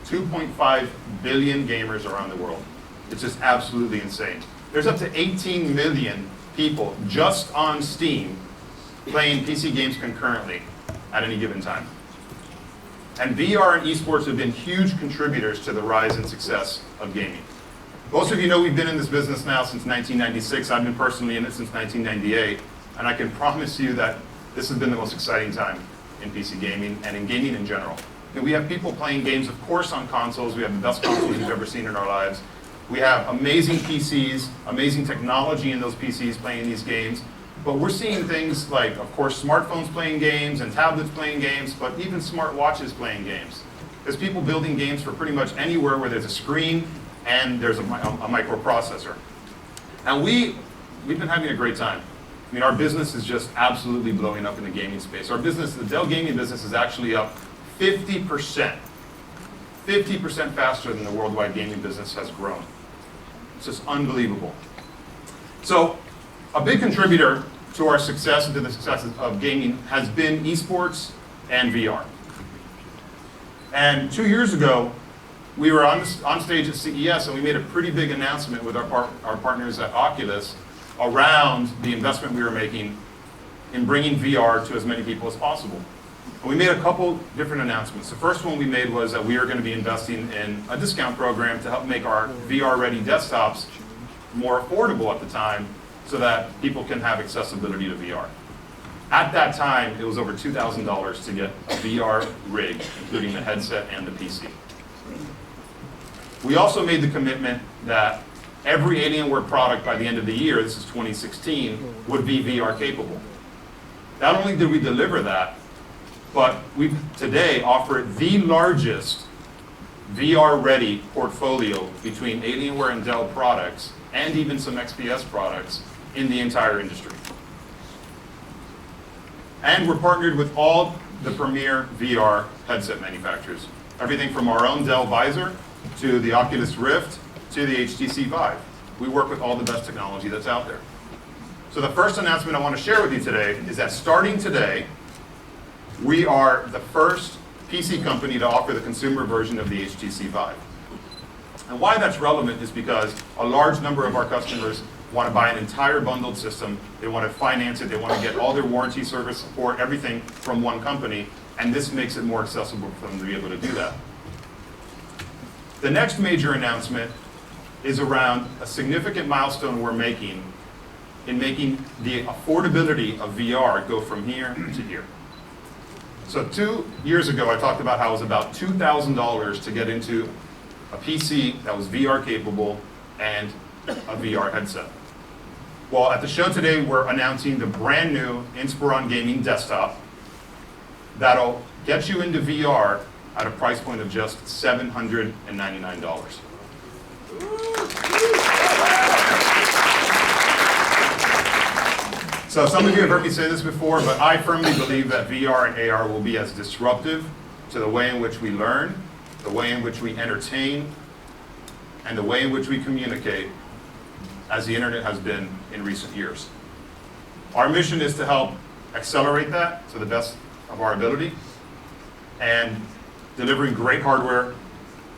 2.5 billion gamers around the world. It's just absolutely insane. There's up to 18 million people just on Steam playing PC games concurrently at any given time. And VR and esports have been huge contributors to the rise and success of gaming. Most of you know we've been in this business now since 1996. I've been personally in it since 1998. And I can promise you that this has been the most exciting time in PC gaming and in gaming in general. And we have people playing games, of course, on consoles. We have the best consoles we've ever seen in our lives. We have amazing PCs, amazing technology in those PCs playing these games. But we're seeing things like, of course, smartphones playing games and tablets playing games, but even smart watches playing games. There's people building games for pretty much anywhere where there's a screen and there's a microprocessor. And we've been having a great time. I mean, our business is just absolutely blowing up in the gaming space. Our business, the Dell gaming business, is actually up 50%. 50% faster than the worldwide gaming business has grown. It's just unbelievable. So, a big contributor to our success and to the success of gaming has been esports and VR. And 2 years ago, we were on stage at CES and we made a pretty big announcement with our partners at Oculus around the investment we were making in bringing VR to as many people as possible. And we made a couple different announcements. The first one we made was that we are going to be investing in a discount program to help make our VR-ready desktops more affordable at the time so that people can have accessibility to VR. At that time, it was over $2,000 to get a VR rig, including the headset and the PC. We also made the commitment that every Alienware product by the end of the year, this is 2016, would be VR capable. Not only did we deliver that, but we today offer the largest VR-ready portfolio between Alienware and Dell products, and even some XPS products, in the entire industry. And we're partnered with all the premier VR headset manufacturers. Everything from our own Dell Visor, to the Oculus Rift, to the HTC Vive. We work with all the best technology that's out there. So the first announcement I want to share with you today is that starting today, we are the first PC company to offer the consumer version of the HTC Vive. And why that's relevant is because a large number of our customers want to buy an entire bundled system, they want to finance it, they want to get all their warranty, service, support, everything from one company, and this makes it more accessible for them to be able to do that. The next major announcement is around a significant milestone we're making in making the affordability of VR go from here to here. So 2 years ago, I talked about how it was about $2,000 to get into a PC that was VR capable and a VR headset. Well, at the show today, we're announcing the brand new Inspiron Gaming desktop that'll get you into VR at a price point of just $799. So some of you have heard me say this before, but I firmly believe that VR and AR will be as disruptive to the way in which we learn, the way in which we entertain, and the way in which we communicate as the internet has been in recent years. Our mission is to help accelerate that to the best of our ability, and delivering great hardware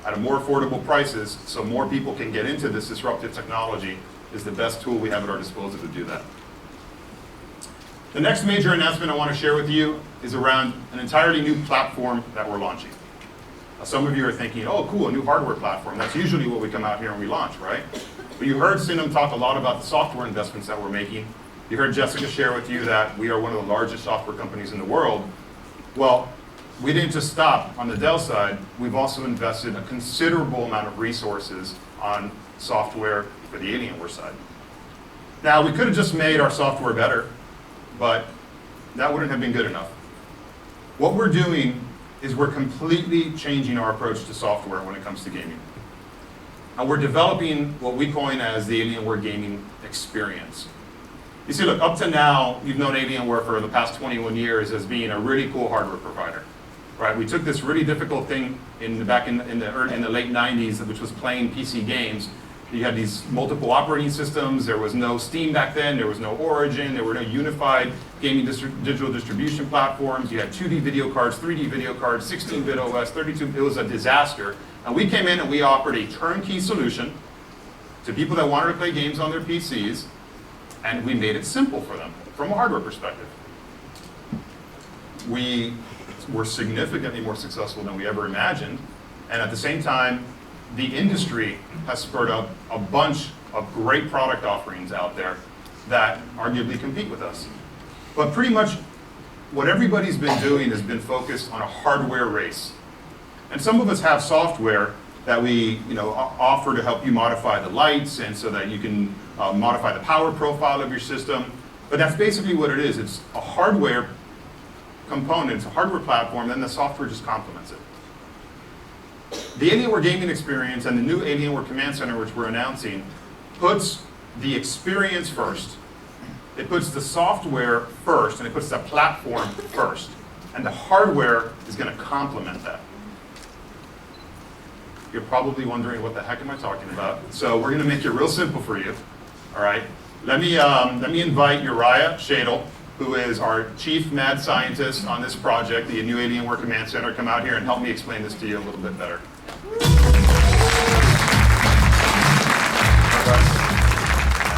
at a more affordable prices so more people can get into this disruptive technology is the best tool we have at our disposal to do that. The next major announcement I want to share with you is around an entirely new platform that we're launching. Some of you are thinking, oh cool, a new hardware platform. That's usually what we come out here and we launch, right? But you heard Sinem talk a lot about the software investments that we're making. You heard Jessica share with you that we are one of the largest software companies in the world. Well, we didn't just stop on the Dell side. We've also invested a considerable amount of resources on software for the Alienware side. Now, we could have just made our software better, but that wouldn't have been good enough. What we're doing is we're completely changing our approach to software when it comes to gaming. And we're developing what we coin as the Alienware gaming experience. You see, look, up to now, you've known Alienware for the past 21 years as being a really cool hardware provider, right? We took this really difficult thing back in the late 90s, which was playing PC games, You had these multiple operating systems. There was no Steam back then. There was no Origin. There were no unified gaming digital distribution platforms. You had 2D video cards, 3D video cards, 16-bit OS, 32. It was a disaster. And we came in and we offered a turnkey solution to people that wanted to play games on their PCs, and we made it simple for them from a hardware perspective. We were significantly more successful than we ever imagined, and at the same time, the industry has spurred up a bunch of great product offerings out there that arguably compete with us. But pretty much what everybody's been doing has been focused on a hardware race. And some of us have software that we offer to help you modify the lights and so that you can modify the power profile of your system. But that's basically what it is. It's a hardware component, it's a hardware platform, then the software just complements it. The Alienware gaming experience and the new Alienware Command Center, which we're announcing, puts the experience first. It puts the software first, and it puts the platform first. And the hardware is going to complement that. You're probably wondering, what the heck am I talking about? So we're going to make it real simple for you. All right. Let me invite Uriah Shadle, who is our chief mad scientist on this project, the new Alienware Command Center, come out here and help me explain this to you a little bit better.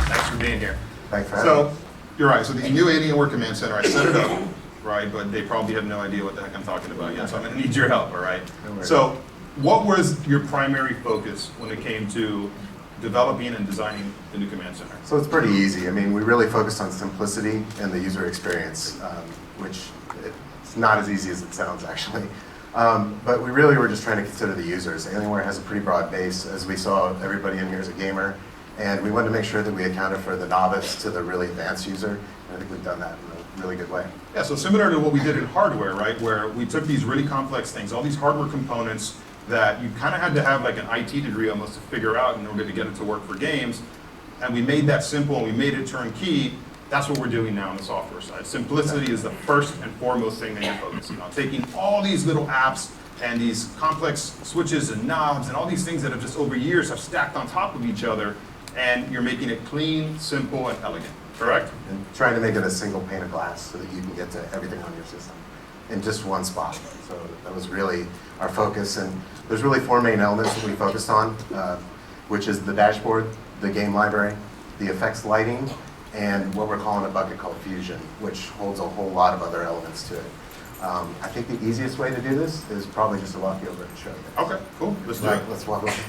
Thanks for being here. Thanks for having me. So, you're right. So the new Alienware Command Center, I set it up, right? But they probably have no idea what the heck I'm talking about yet. So I'm going to need your help. All right. So, what was your primary focus when it came to developing and designing the new Command Center? So it's pretty easy. I mean, we really focused on simplicity and the user experience, which it's not as easy as it sounds, actually. But we really were just trying to consider the users. Alienware has a pretty broad base. As we saw, everybody in here is a gamer. And we wanted to make sure that we accounted for the novice to the really advanced user. And I think we've done that in a really good way. Yeah, so similar to what we did in hardware, right? Where we took these really complex things, all these hardware components that you kind of had to have like an IT degree almost to figure out in order to get it to work for games. And we made that simple and we made it turnkey. That's what we're doing now on the software side. Simplicity is the first and foremost thing that you're focusing on. Taking all these little apps and these complex switches and knobs and all these things that have just over years have stacked on top of each other, and you're making it clean, simple, and elegant, correct? And trying to make it a single pane of glass so that you can get to everything on your system in just one spot. So that was really our focus. And there's really four main elements that we focused on, which is the dashboard, the game library, the effects lighting, and what we're calling a bucket called Fusion, which holds a whole lot of other elements to it. I think the easiest way to do this is probably just to walk you over and show you. Okay, cool. Let's do it. Let's walk over.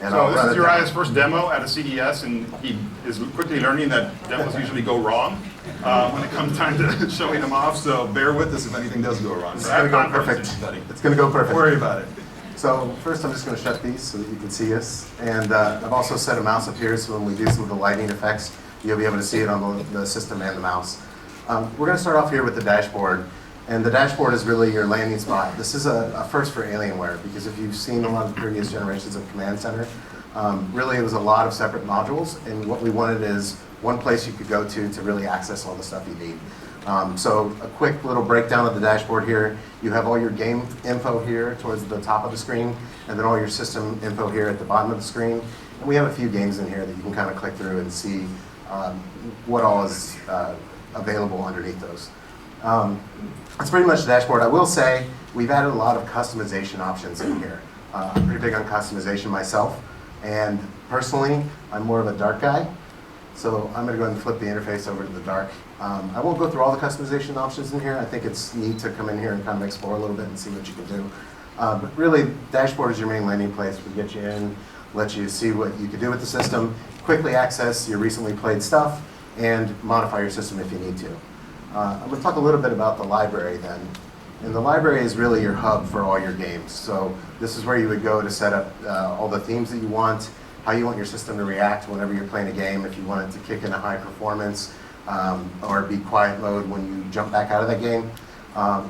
And So this is Uriah's first demo at a CES, and he is quickly learning that demos usually go wrong when it comes time to showing them off. So bear with us if anything does go wrong. It's going to go perfect. It's going to go perfect. Don't worry about it. So first I'm just going to shut these so that you can see us. And I've also set a mouse up here so when we do some of the lighting effects, you'll be able to see it on the system and the mouse. We're going to start off here with the dashboard. And the dashboard is really your landing spot. This is a first for Alienware, because if you've seen a lot of the previous generations of Command Center, really it was a lot of separate modules, and what we wanted is one place you could go to really access all the stuff you need. So a quick little breakdown of the dashboard here. You have all your game info here towards the top of the screen, and then all your system info here at the bottom of the screen. And we have a few games in here that you can kind of click through and see what all is available underneath those. That's pretty much the dashboard. I will say we've added a lot of customization options in here. I'm pretty big on customization myself, and personally, I'm more of a dark guy. So I'm going to go ahead and flip the interface over to the dark. I won't go through all the customization options in here. I think it's neat to come in here and kind of explore a little bit and see what you can do. But really, dashboard is your main landing place. We get you in, let you see what you can do with the system, quickly access your recently played stuff, and modify your system if you need to. I'm going to talk a little bit about the library then. And the library is really your hub for all your games. So this is where you would go to set up all the themes that you want, how you want your system to react whenever you're playing a game, if you want it to kick in a high performance or be quiet mode when you jump back out of that game.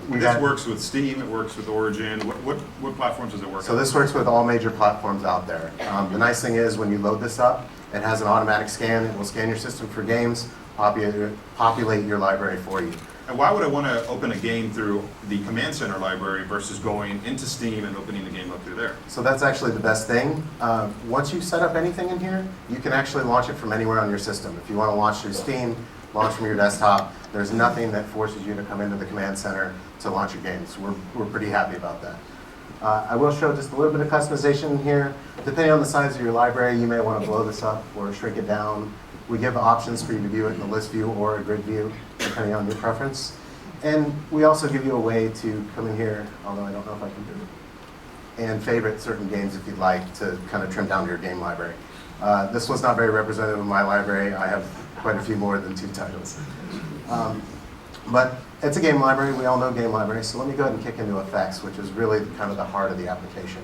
This works with Steam, it works with Origin. What platforms does it work on? So this works with all major platforms out there. The nice thing is when you load this up, it has an automatic scan. It will scan your system for games, populate your library for you. And why would I want to open a game through the Command Center library versus going into Steam and opening the game up through there? So that's actually the best thing. Once you set up anything in here, you can actually launch it from anywhere on your system. If you want to launch through Steam, launch from your desktop, there's nothing that forces you to come into the Command Center to launch your games. We're pretty happy about that. I will show just a little bit of customization here. Depending on the size of your library, you may want to blow this up or shrink it down. We give options for you to view it in the list view or a grid view, depending on your preference. And we also give you a way to come in here, although I don't know if I can do it, and favorite certain games if you'd like to kind of trim down your game library. This was not very representative of my library. I have quite a few more than 2 titles. But it's a game library. We all know game libraries. So let me go ahead and kick into effects, which is really kind of the heart of the application.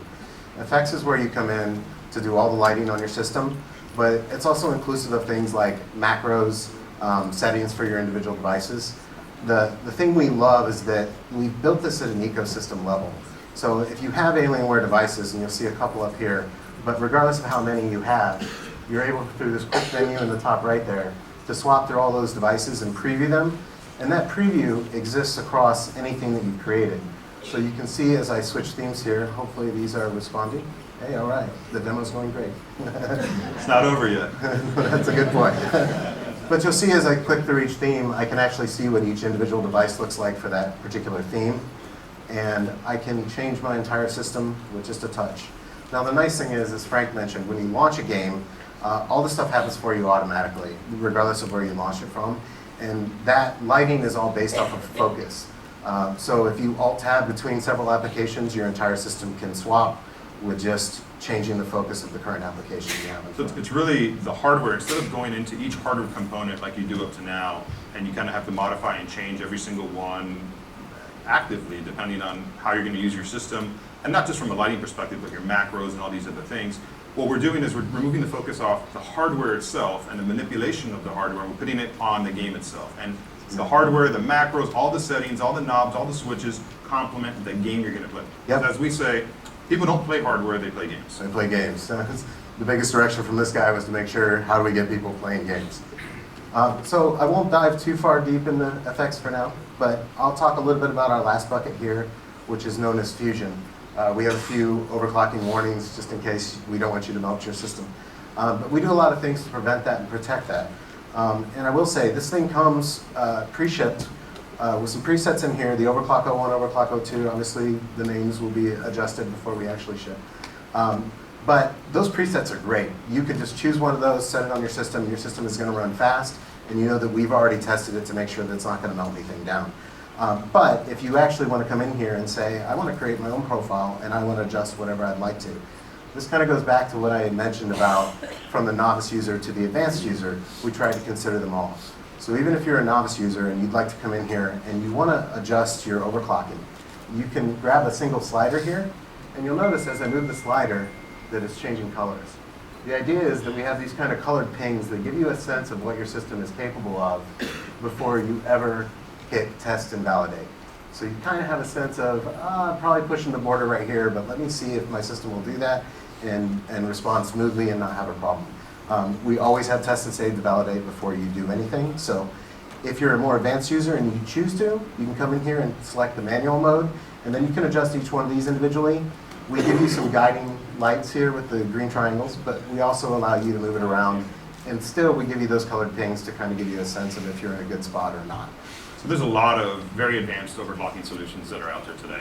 Effects is where you come in to do all the lighting on your system, but it's also inclusive of things like macros, settings for your individual devices. The thing we love is that we've built this at an ecosystem level. So if you have Alienware devices, and you'll see a couple up here, but regardless of how many you have, you're able, through this quick menu in the top right there, to swap through all those devices and preview them. And that preview exists across anything that you've created. So you can see as I switch themes here, hopefully these are responding. Hey, all right, the demo's going great. It's not over yet. That's a good point. But you'll see as I click through each theme, I can actually see what each individual device looks like for that particular theme. And I can change my entire system with just a touch. Now the nice thing is, as Frank mentioned, when you launch a game, all this stuff happens for you automatically, regardless of where you launch it from. And that lighting is all based off of focus. So if you Alt-Tab between several applications, your entire system can swap with just changing the focus of the current application you have. So it's really the hardware. Instead of going into each hardware component like you do up to now, and you kind of have to modify and change every single one actively, depending on how you're going to use your system, and not just from a lighting perspective, but your macros and all these other things. What we're doing is we're removing the focus off the hardware itself and the manipulation of the hardware, and we're putting it on the game itself. And the hardware, the macros, all the settings, all the knobs, all the switches complement the game you're going to play. Yep. As we say, people don't play hardware, they play games. They play games. The biggest direction from this guy was to make sure, how do we get people playing games? So I won't dive too far deep in the effects for now, but I'll talk a little bit about our last bucket here, which is known as Fusion. We have a few overclocking warnings just in case we don't want you to melt your system. But we do a lot of things to prevent that and protect that. And I will say, this thing comes pre-shipped with some presets in here, the overclock 01, overclock 02. Obviously, the names will be adjusted before we actually ship. But those presets are great. You can just choose one of those, set it on your system is going to run fast, and you know that we've already tested it to make sure that it's not going to melt anything down. But if you actually want to come in here and say, I want to create my own profile, and I want to adjust whatever I'd like to, this kind of goes back to what I had mentioned about from the novice user to the advanced user. We try to consider them all. So even if you're a novice user and you'd like to come in here and you want to adjust your overclocking, you can grab a single slider here, and you'll notice as I move the slider that it's changing colors. The idea is that we have these kind of colored pings that give you a sense of what your system is capable of before you ever hit test and validate. So you kind of have a sense of, I'm probably pushing the border right here, but let me see if my system will do that and respond smoothly and not have a problem. We always have test and save to validate before you do anything. So if you're a more advanced user and you choose to, you can come in here and select the manual mode, and then you can adjust each one of these individually. We give you some guiding lights here with the green triangles, but we also allow you to move it around, and still we give you those colored pings to kind of give you a sense of if you're in a good spot or not. So there's a lot of very advanced overclocking solutions that are out there today.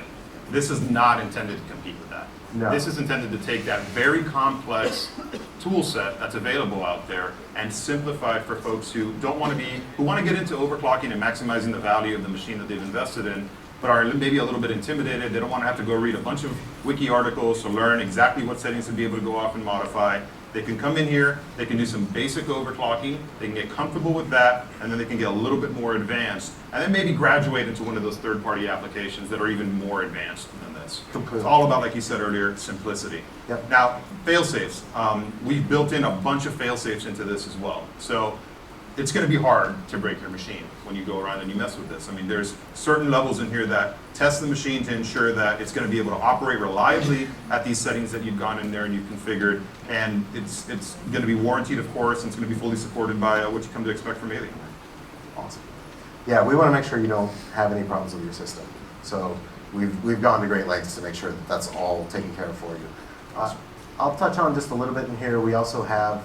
This is not intended to compete with that. No. This is intended to take that very complex tool set that's available out there and simplify it for folks who want to get into overclocking and maximizing the value of the machine that they've invested in, but are maybe a little bit intimidated. They don't want to have to go read a bunch of wiki articles to learn exactly what settings to be able to go off and modify. They can come in here, they can do some basic overclocking, they can get comfortable with that, and then they can get a little bit more advanced, and then maybe graduate into one of those third-party applications that are even more advanced than this. Completely. It's all about, like you said earlier, simplicity. Yep. Now, fail-safes. We've built in a bunch of fail-safes into this as well. So it's going to be hard to break your machine when you go around and you mess with this. I mean, there's certain levels in here that test the machine to ensure that it's going to be able to operate reliably at these settings that you've gone in there and you've configured. And it's going to be warranted, of course, and it's going to be fully supported by what you come to expect from Alienware. Awesome. Yeah, we want to make sure you don't have any problems with your system. So we've gone to great lengths to make sure that that's all taken care of for you. I'll touch on just a little bit in here. We also have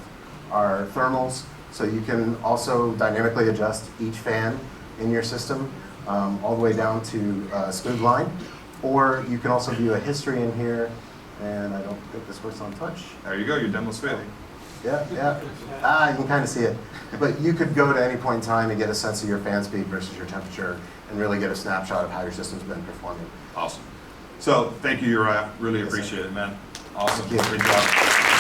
our thermals, so you can also dynamically adjust each fan in your system, all the way down to smooth line. Or you can also view a history in here, and I don't think this works on touch. There you go, your demo's failing. Yeah, yeah. You can kind of see it. But you could go to any point in time and get a sense of your fan speed versus your temperature and really get a snapshot of how your system's been performing. Awesome. So thank you, Uriah. Really appreciate it, man. Awesome. Thank you. Great job.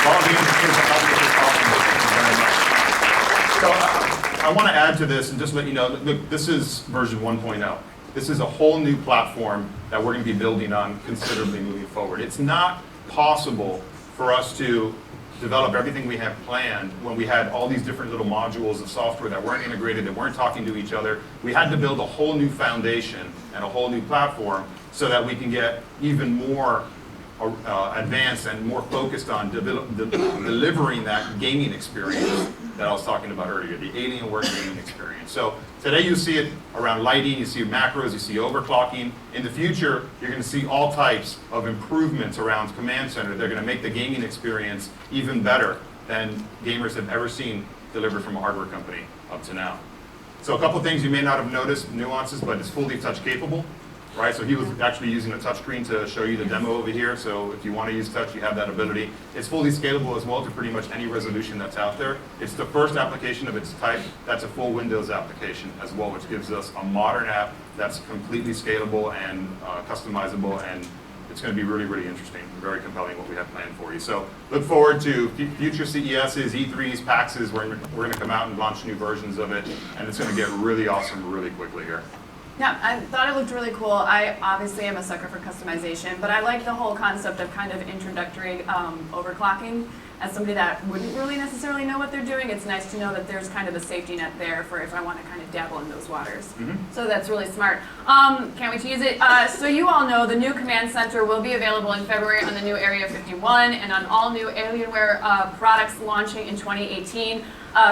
All the engineers that helped with this problem, thank you very much. So I want to add to this and just let you know, look, this is version 1.0. This is a whole new platform that we're going to be building on considerably moving forward. It's not possible for us to develop everything we have planned when we had all these different little modules of software that weren't integrated, that weren't talking to each other. We had to build a whole new foundation and a whole new platform so that we can get even more advanced and more focused on delivering that gaming experience that I was talking about earlier, the Alienware gaming experience. So today you see it around lighting, you see macros, you see overclocking. In the future, you're going to see all types of improvements around Command Center. They're going to make the gaming experience even better than gamers have ever seen delivered from a hardware company up to now. So a couple things you may not have noticed, nuances, but it's fully touch capable. Right, so he was actually using a touchscreen to show you the demo over here. So if you want to use touch, you have that ability. It's fully scalable as well to pretty much any resolution that's out there. It's the first application of its type that's a full Windows application as well, which gives us a modern app that's completely scalable and customizable, and it's going to be really, really interesting, very compelling what we have planned for you. So look forward to future CESs, E3s, PAXs. We're going to come out and launch new versions of it, and it's going to get really awesome really quickly here. Yeah, I thought it looked really cool. I obviously am a sucker for customization, but I like the whole concept of kind of introductory overclocking. As somebody that wouldn't really necessarily know what they're doing, it's nice to know that there's kind of a safety net there for if I want to kind of dabble in those waters. Mm-hmm. So that's really smart. Can't wait to use it. So you all know the new Command Center will be available in February on the new Area 51 and on all new Alienware products launching in 2018.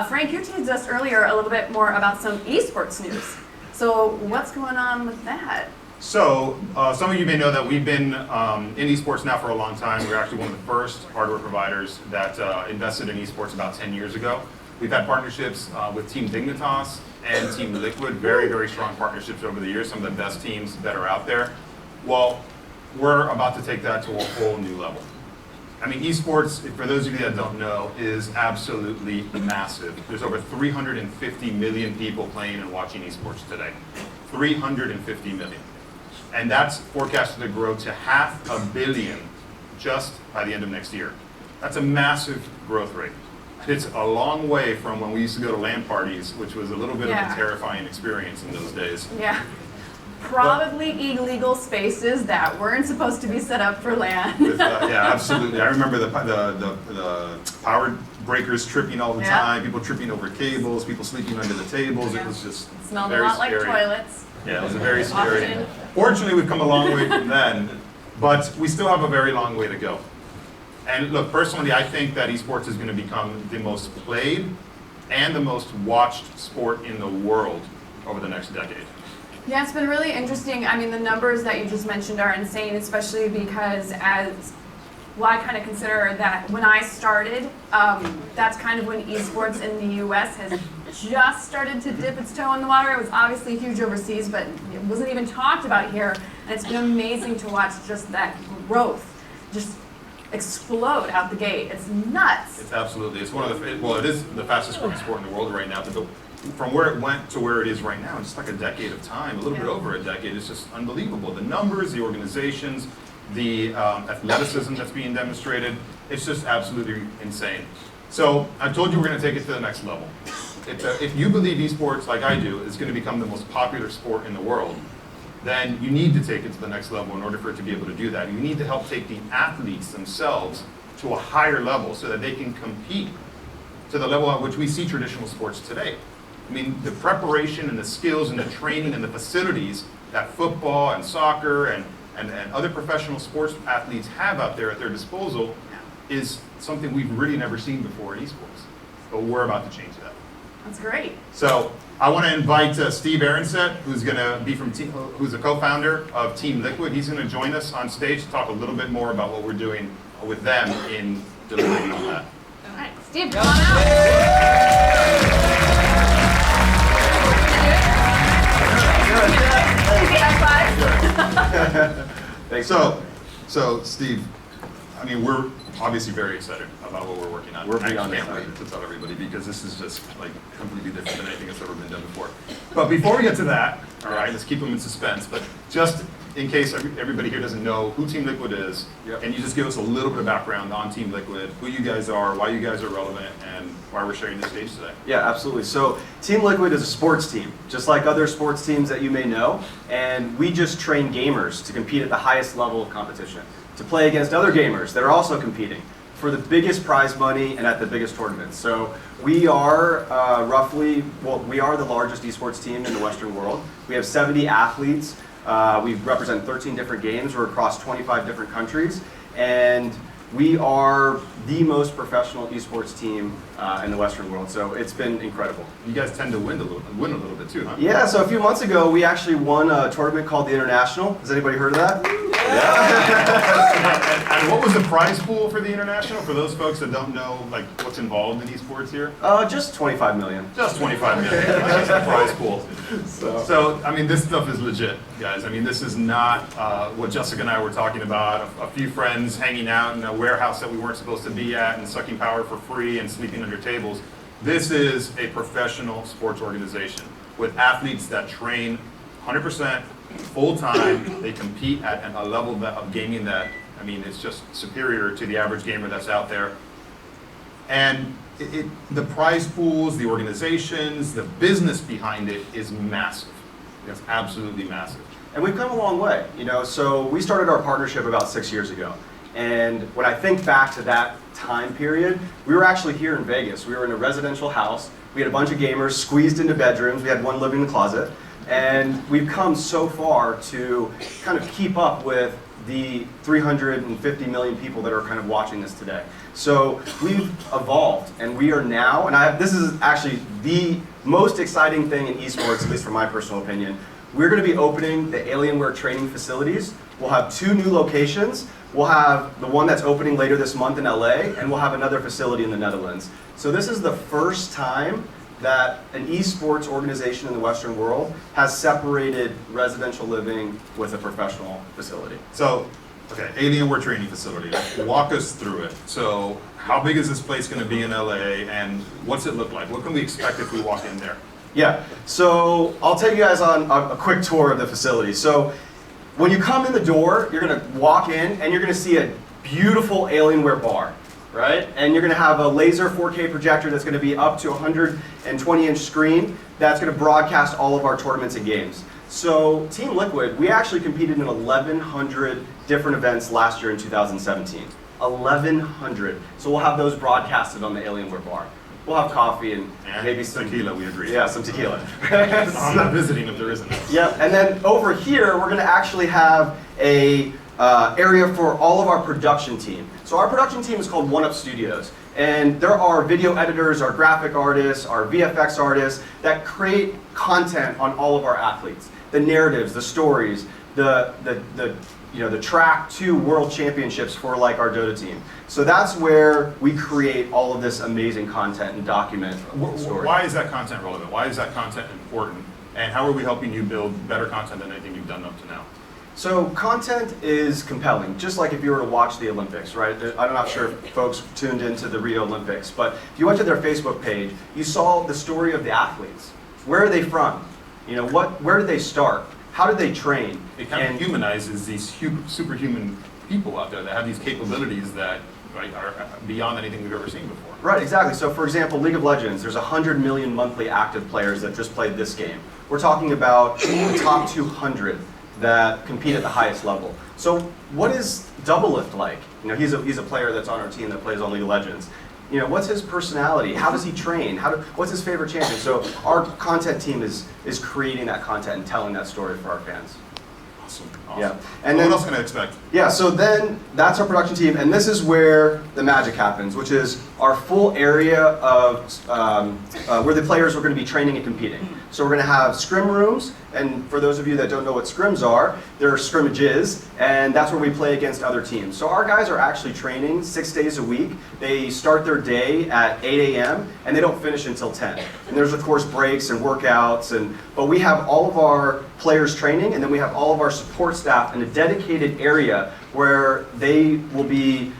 Frank, you teased us earlier a little bit more about some esports news. So what's going on with that? So some of you may know that we've been in esports now for a long time. We're actually one of the first hardware providers that invested in esports about 10 years ago. We've had partnerships with Team Dignitas and Team Liquid, very, very strong partnerships over the years, some of the best teams that are out there. Well, we're about to take that to a whole new level. I mean, esports, for those of you that don't know, is absolutely massive. There's over 350 million people playing and watching esports today. 350 million. And that's forecasted to grow to 500 million just by the end of next year. That's a massive growth rate. It's a long way from when we used to go to LAN parties, which was a little bit of a terrifying experience in those days. Yeah. Probably illegal spaces that weren't supposed to be set up for LAN. Yeah, absolutely. I remember the power breakers tripping all the time, people tripping over cables, people sleeping under the tables. It was just It smelled very a lot scary. like toilets. Yeah, it was a very scary. Often. Fortunately, we've come a long way from then, but we still have a very long way to go. And look, personally, I think that esports is going to become the most played and the most watched sport in the world over the next decade. Yeah, it's been really interesting. I mean, the numbers that you just mentioned are insane, especially because I kind of consider that when I started, that's kind of when esports in the US has just started to dip its toe in the water. It was obviously huge overseas, but it wasn't even talked about here. And it's been amazing to watch just that growth just explode out the gate. It's nuts. It's absolutely, it's one of the, well, it is the fastest growing sport in the world right now. But from where it went to where it is right now, it's like a decade of time, a little bit over a decade. It's just unbelievable. The numbers, the organizations, the athleticism that's being demonstrated, it's just absolutely insane. So I told you we're going to take it to the next level. If you believe esports, like I do, is going to become the most popular sport in the world, then you need to take it to the next level in order for it to be able to do that. You need to help take the athletes themselves to a higher level so that they can compete to the level at which we see traditional sports today. I mean, the preparation and the skills and the training and the facilities that football and soccer and other professional sports athletes have out there at their disposal is something we've really never seen before in esports. But we're about to change that. That's great. So I want to invite Steve Aronset, who's going to be from who's a co-founder of Team Liquid. He's going to join us on stage to talk a little bit more about what we're doing with them in delivering on that. All right, Steve, come on out. Thanks. So Steve, I mean, we're obviously very excited about what we're working on. We're I beyond can't excited. wait to tell everybody because this is just like completely different than anything that's ever been done before. But before we get to that, all right, let's keep them in suspense. But just in case everybody here doesn't know who Team Liquid is, Yep. can you just give us a little bit of background on Team Liquid, who you guys are, why you guys are relevant, and why we're sharing this stage today? Yeah, absolutely. So Team Liquid is a sports team, just like other sports teams that you may know, and we just train gamers to compete at the highest level of competition, to play against other gamers that are also competing for the biggest prize money and at the biggest tournaments. So we are we are the largest esports team in the Western world. We have 70 athletes. We represent 13 different games. We're across 25 different countries, and we are the most professional esports team in the Western world. So it's been incredible. You guys tend to win a little bit too, huh? Yeah. So a few months ago, we actually won a tournament called the International. Has anybody heard of that? And what was the prize pool for the International? For those folks that don't know, like what's involved in esports here? Just 25 million. Just 25 million. That's the prize pool. So, I mean, this stuff is legit, guys. I mean, this is not what Jessica and I were talking about, a few friends hanging out in a warehouse that we weren't supposed to be at and sucking power for free and sleeping under tables. This is a professional sports organization with athletes that train 100% full-time. They compete at a level of gaming that, I mean, it's just superior to the average gamer that's out there. And the prize pools, the organizations, the business behind it is massive. It's absolutely massive. And we've come a long way, you know. So we started our partnership about 6 years ago. And when I think back to that time period, we were actually here in Vegas. We were in a residential house. We had a bunch of gamers squeezed into bedrooms. We had one living in the closet. And we've come so far to kind of keep up with the 350 million people that are kind of watching this today. So we've evolved, and we are now, and this is actually the most exciting thing in esports, at least from my personal opinion. We're going to be opening the Alienware training facilities. We'll have 2 new locations. We'll have the one that's opening later this month in LA, and we'll have another facility in the Netherlands. So this is the first time that an esports organization in the Western world has separated residential living with a professional facility. So, okay, Alienware training facility. Walk us through it. So, how big is this place going to be in LA, and what's it look like? What can we expect if we walk in there? Yeah, so I'll take you guys on a quick tour of the facility. So, when you come in the door, you're going to walk in, and you're going to see a beautiful Alienware bar. Right? And you're going to have a laser 4K projector that's going to be up to 120-inch screen that's going to broadcast all of our tournaments and games. So Team Liquid, we actually competed in 1,100 different events last year in 2017. 1,100. So we'll have those broadcasted on the Alienware bar. We'll have coffee and maybe some tequila, we agree. Yeah, some tequila. I'm not visiting if there isn't. Yeah, and then over here, we're going to actually have a area for all of our production team. So our production team is called One Up Studios, and there are video editors, our graphic artists, our VFX artists that create content on all of our athletes. The narratives, the stories, the track to world championships for like our Dota team. So that's where we create all of this amazing content and document the story. Why is that content relevant? Why is that content important? And how are we helping you build better content than anything you've done up to now? So content is compelling, just like if you were to watch the Olympics, right? I'm not sure if folks tuned into the Rio Olympics, but if you went to their Facebook page, you saw the story of the athletes. Where are they from? You know, where did they start? How did they train? It kind of humanizes these superhuman people out there that have these capabilities that are beyond anything we've ever seen before. Right, exactly. So for example, League of Legends, there's 100 million monthly active players that just played this game. We're talking about the top 200 that compete at the highest level. So what is Doublelift like? You know, he's a player that's on our team that plays on League of Legends. You know, what's his personality? How does he train? What's his favorite champion? So our content team is creating that content and telling that story for our fans. Awesome. Yeah. And what else can I expect? Yeah, so then that's our production team, and this is where the magic happens, which is our full area of where the players are going to be training and competing. So we're going to have scrim rooms, and for those of you that don't know what scrims are, they're scrimmages, and that's where we play against other teams. So our guys are actually training 6 days a week. They start their day at 8 a.m. and they don't finish until 10. And there's of course breaks and workouts, but we have all of our players training, and then we have all of our support staff in a dedicated area where they will be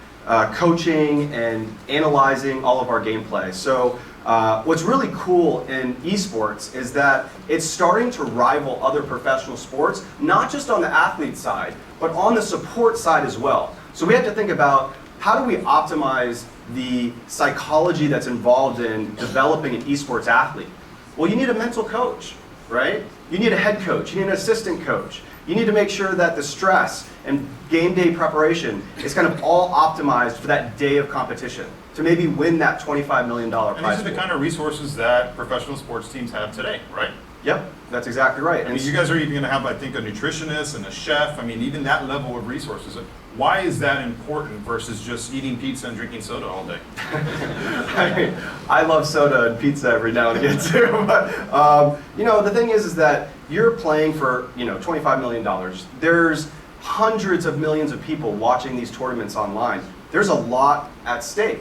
coaching and analyzing all of our gameplay. So what's really cool in esports is that it's starting to rival other professional sports, not just on the athlete side, but on the support side as well. So we have to think about how do we optimize the psychology that's involved in developing an esports athlete? Well, you need a mental coach, right? You need a head coach, you need an assistant coach. You need to make sure that the stress and game day preparation is kind of all optimized for that day of competition to maybe win that $25 million prize. And these are the kind of resources that professional sports teams have today, right? Yep, that's exactly right. I mean, you guys are even going to have, I think, a nutritionist and a chef. I mean, even that level of resources. Why is that important versus just eating pizza and drinking soda all day? I mean, I love soda and pizza every now and again too. But you know, the thing is that you're playing for $25 million. There's hundreds of millions of people watching these tournaments online. There's a lot at stake.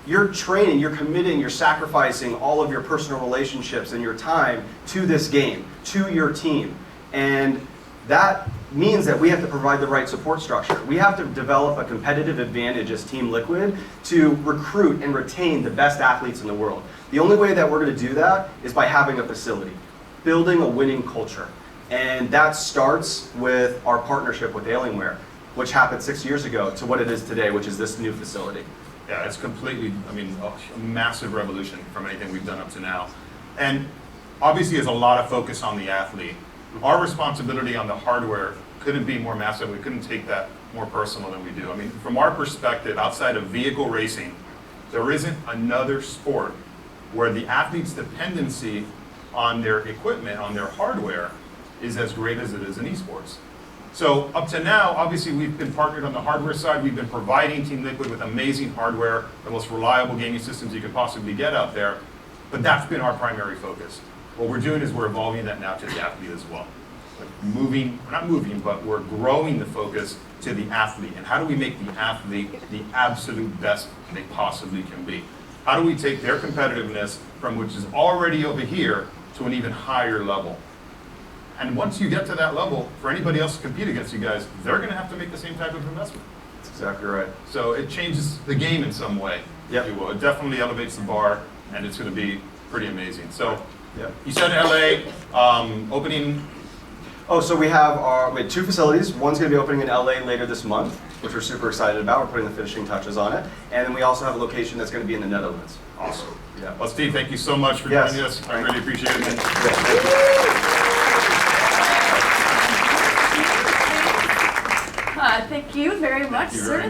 You're training, you're committing, you're sacrificing all of your personal relationships and your time to this game, to your team. And that means that we have to provide the right support structure. We have to develop a competitive advantage as Team Liquid to recruit and retain the best athletes in the world. The only way that we're going to do that is by having a facility, building a winning culture. And that starts with our partnership with Alienware, which happened 6 years ago, to what it is today, which is this new facility. Yeah, it's completely, I mean, a massive revolution from anything we've done up to now. And obviously there's a lot of focus on the athlete. Our responsibility on the hardware couldn't be more massive. We couldn't take that more personal than we do. I mean, from our perspective, outside of vehicle racing, there isn't another sport where the athlete's dependency on their equipment, on their hardware, is as great as it is in esports. So up to now, obviously we've been partnered on the hardware side. We've been providing Team Liquid with amazing hardware, the most reliable gaming systems you could possibly get out there. But that's been our primary focus. What we're doing is we're evolving that now to the athlete as well. But we're growing the focus to the athlete. And how do we make the athlete the absolute best they possibly can be? How do we take their competitiveness from which is already over here to an even higher level? And once you get to that level, for anybody else to compete against you guys, they're going to have to make the same type of investment. That's exactly right. So it changes the game in some way, if you will. It definitely elevates the bar, and it's going to be pretty amazing. So you said LA, opening. Oh, so we have we have 2 facilities. One's going to be opening in LA later this month, which we're super excited about. We're putting the finishing touches on it. And then we also have a location that's going to be in the Netherlands. Awesome. Yeah. Well, Steve, thank you so much for joining us. I really appreciate it. Thank you. Thank you very much, sir.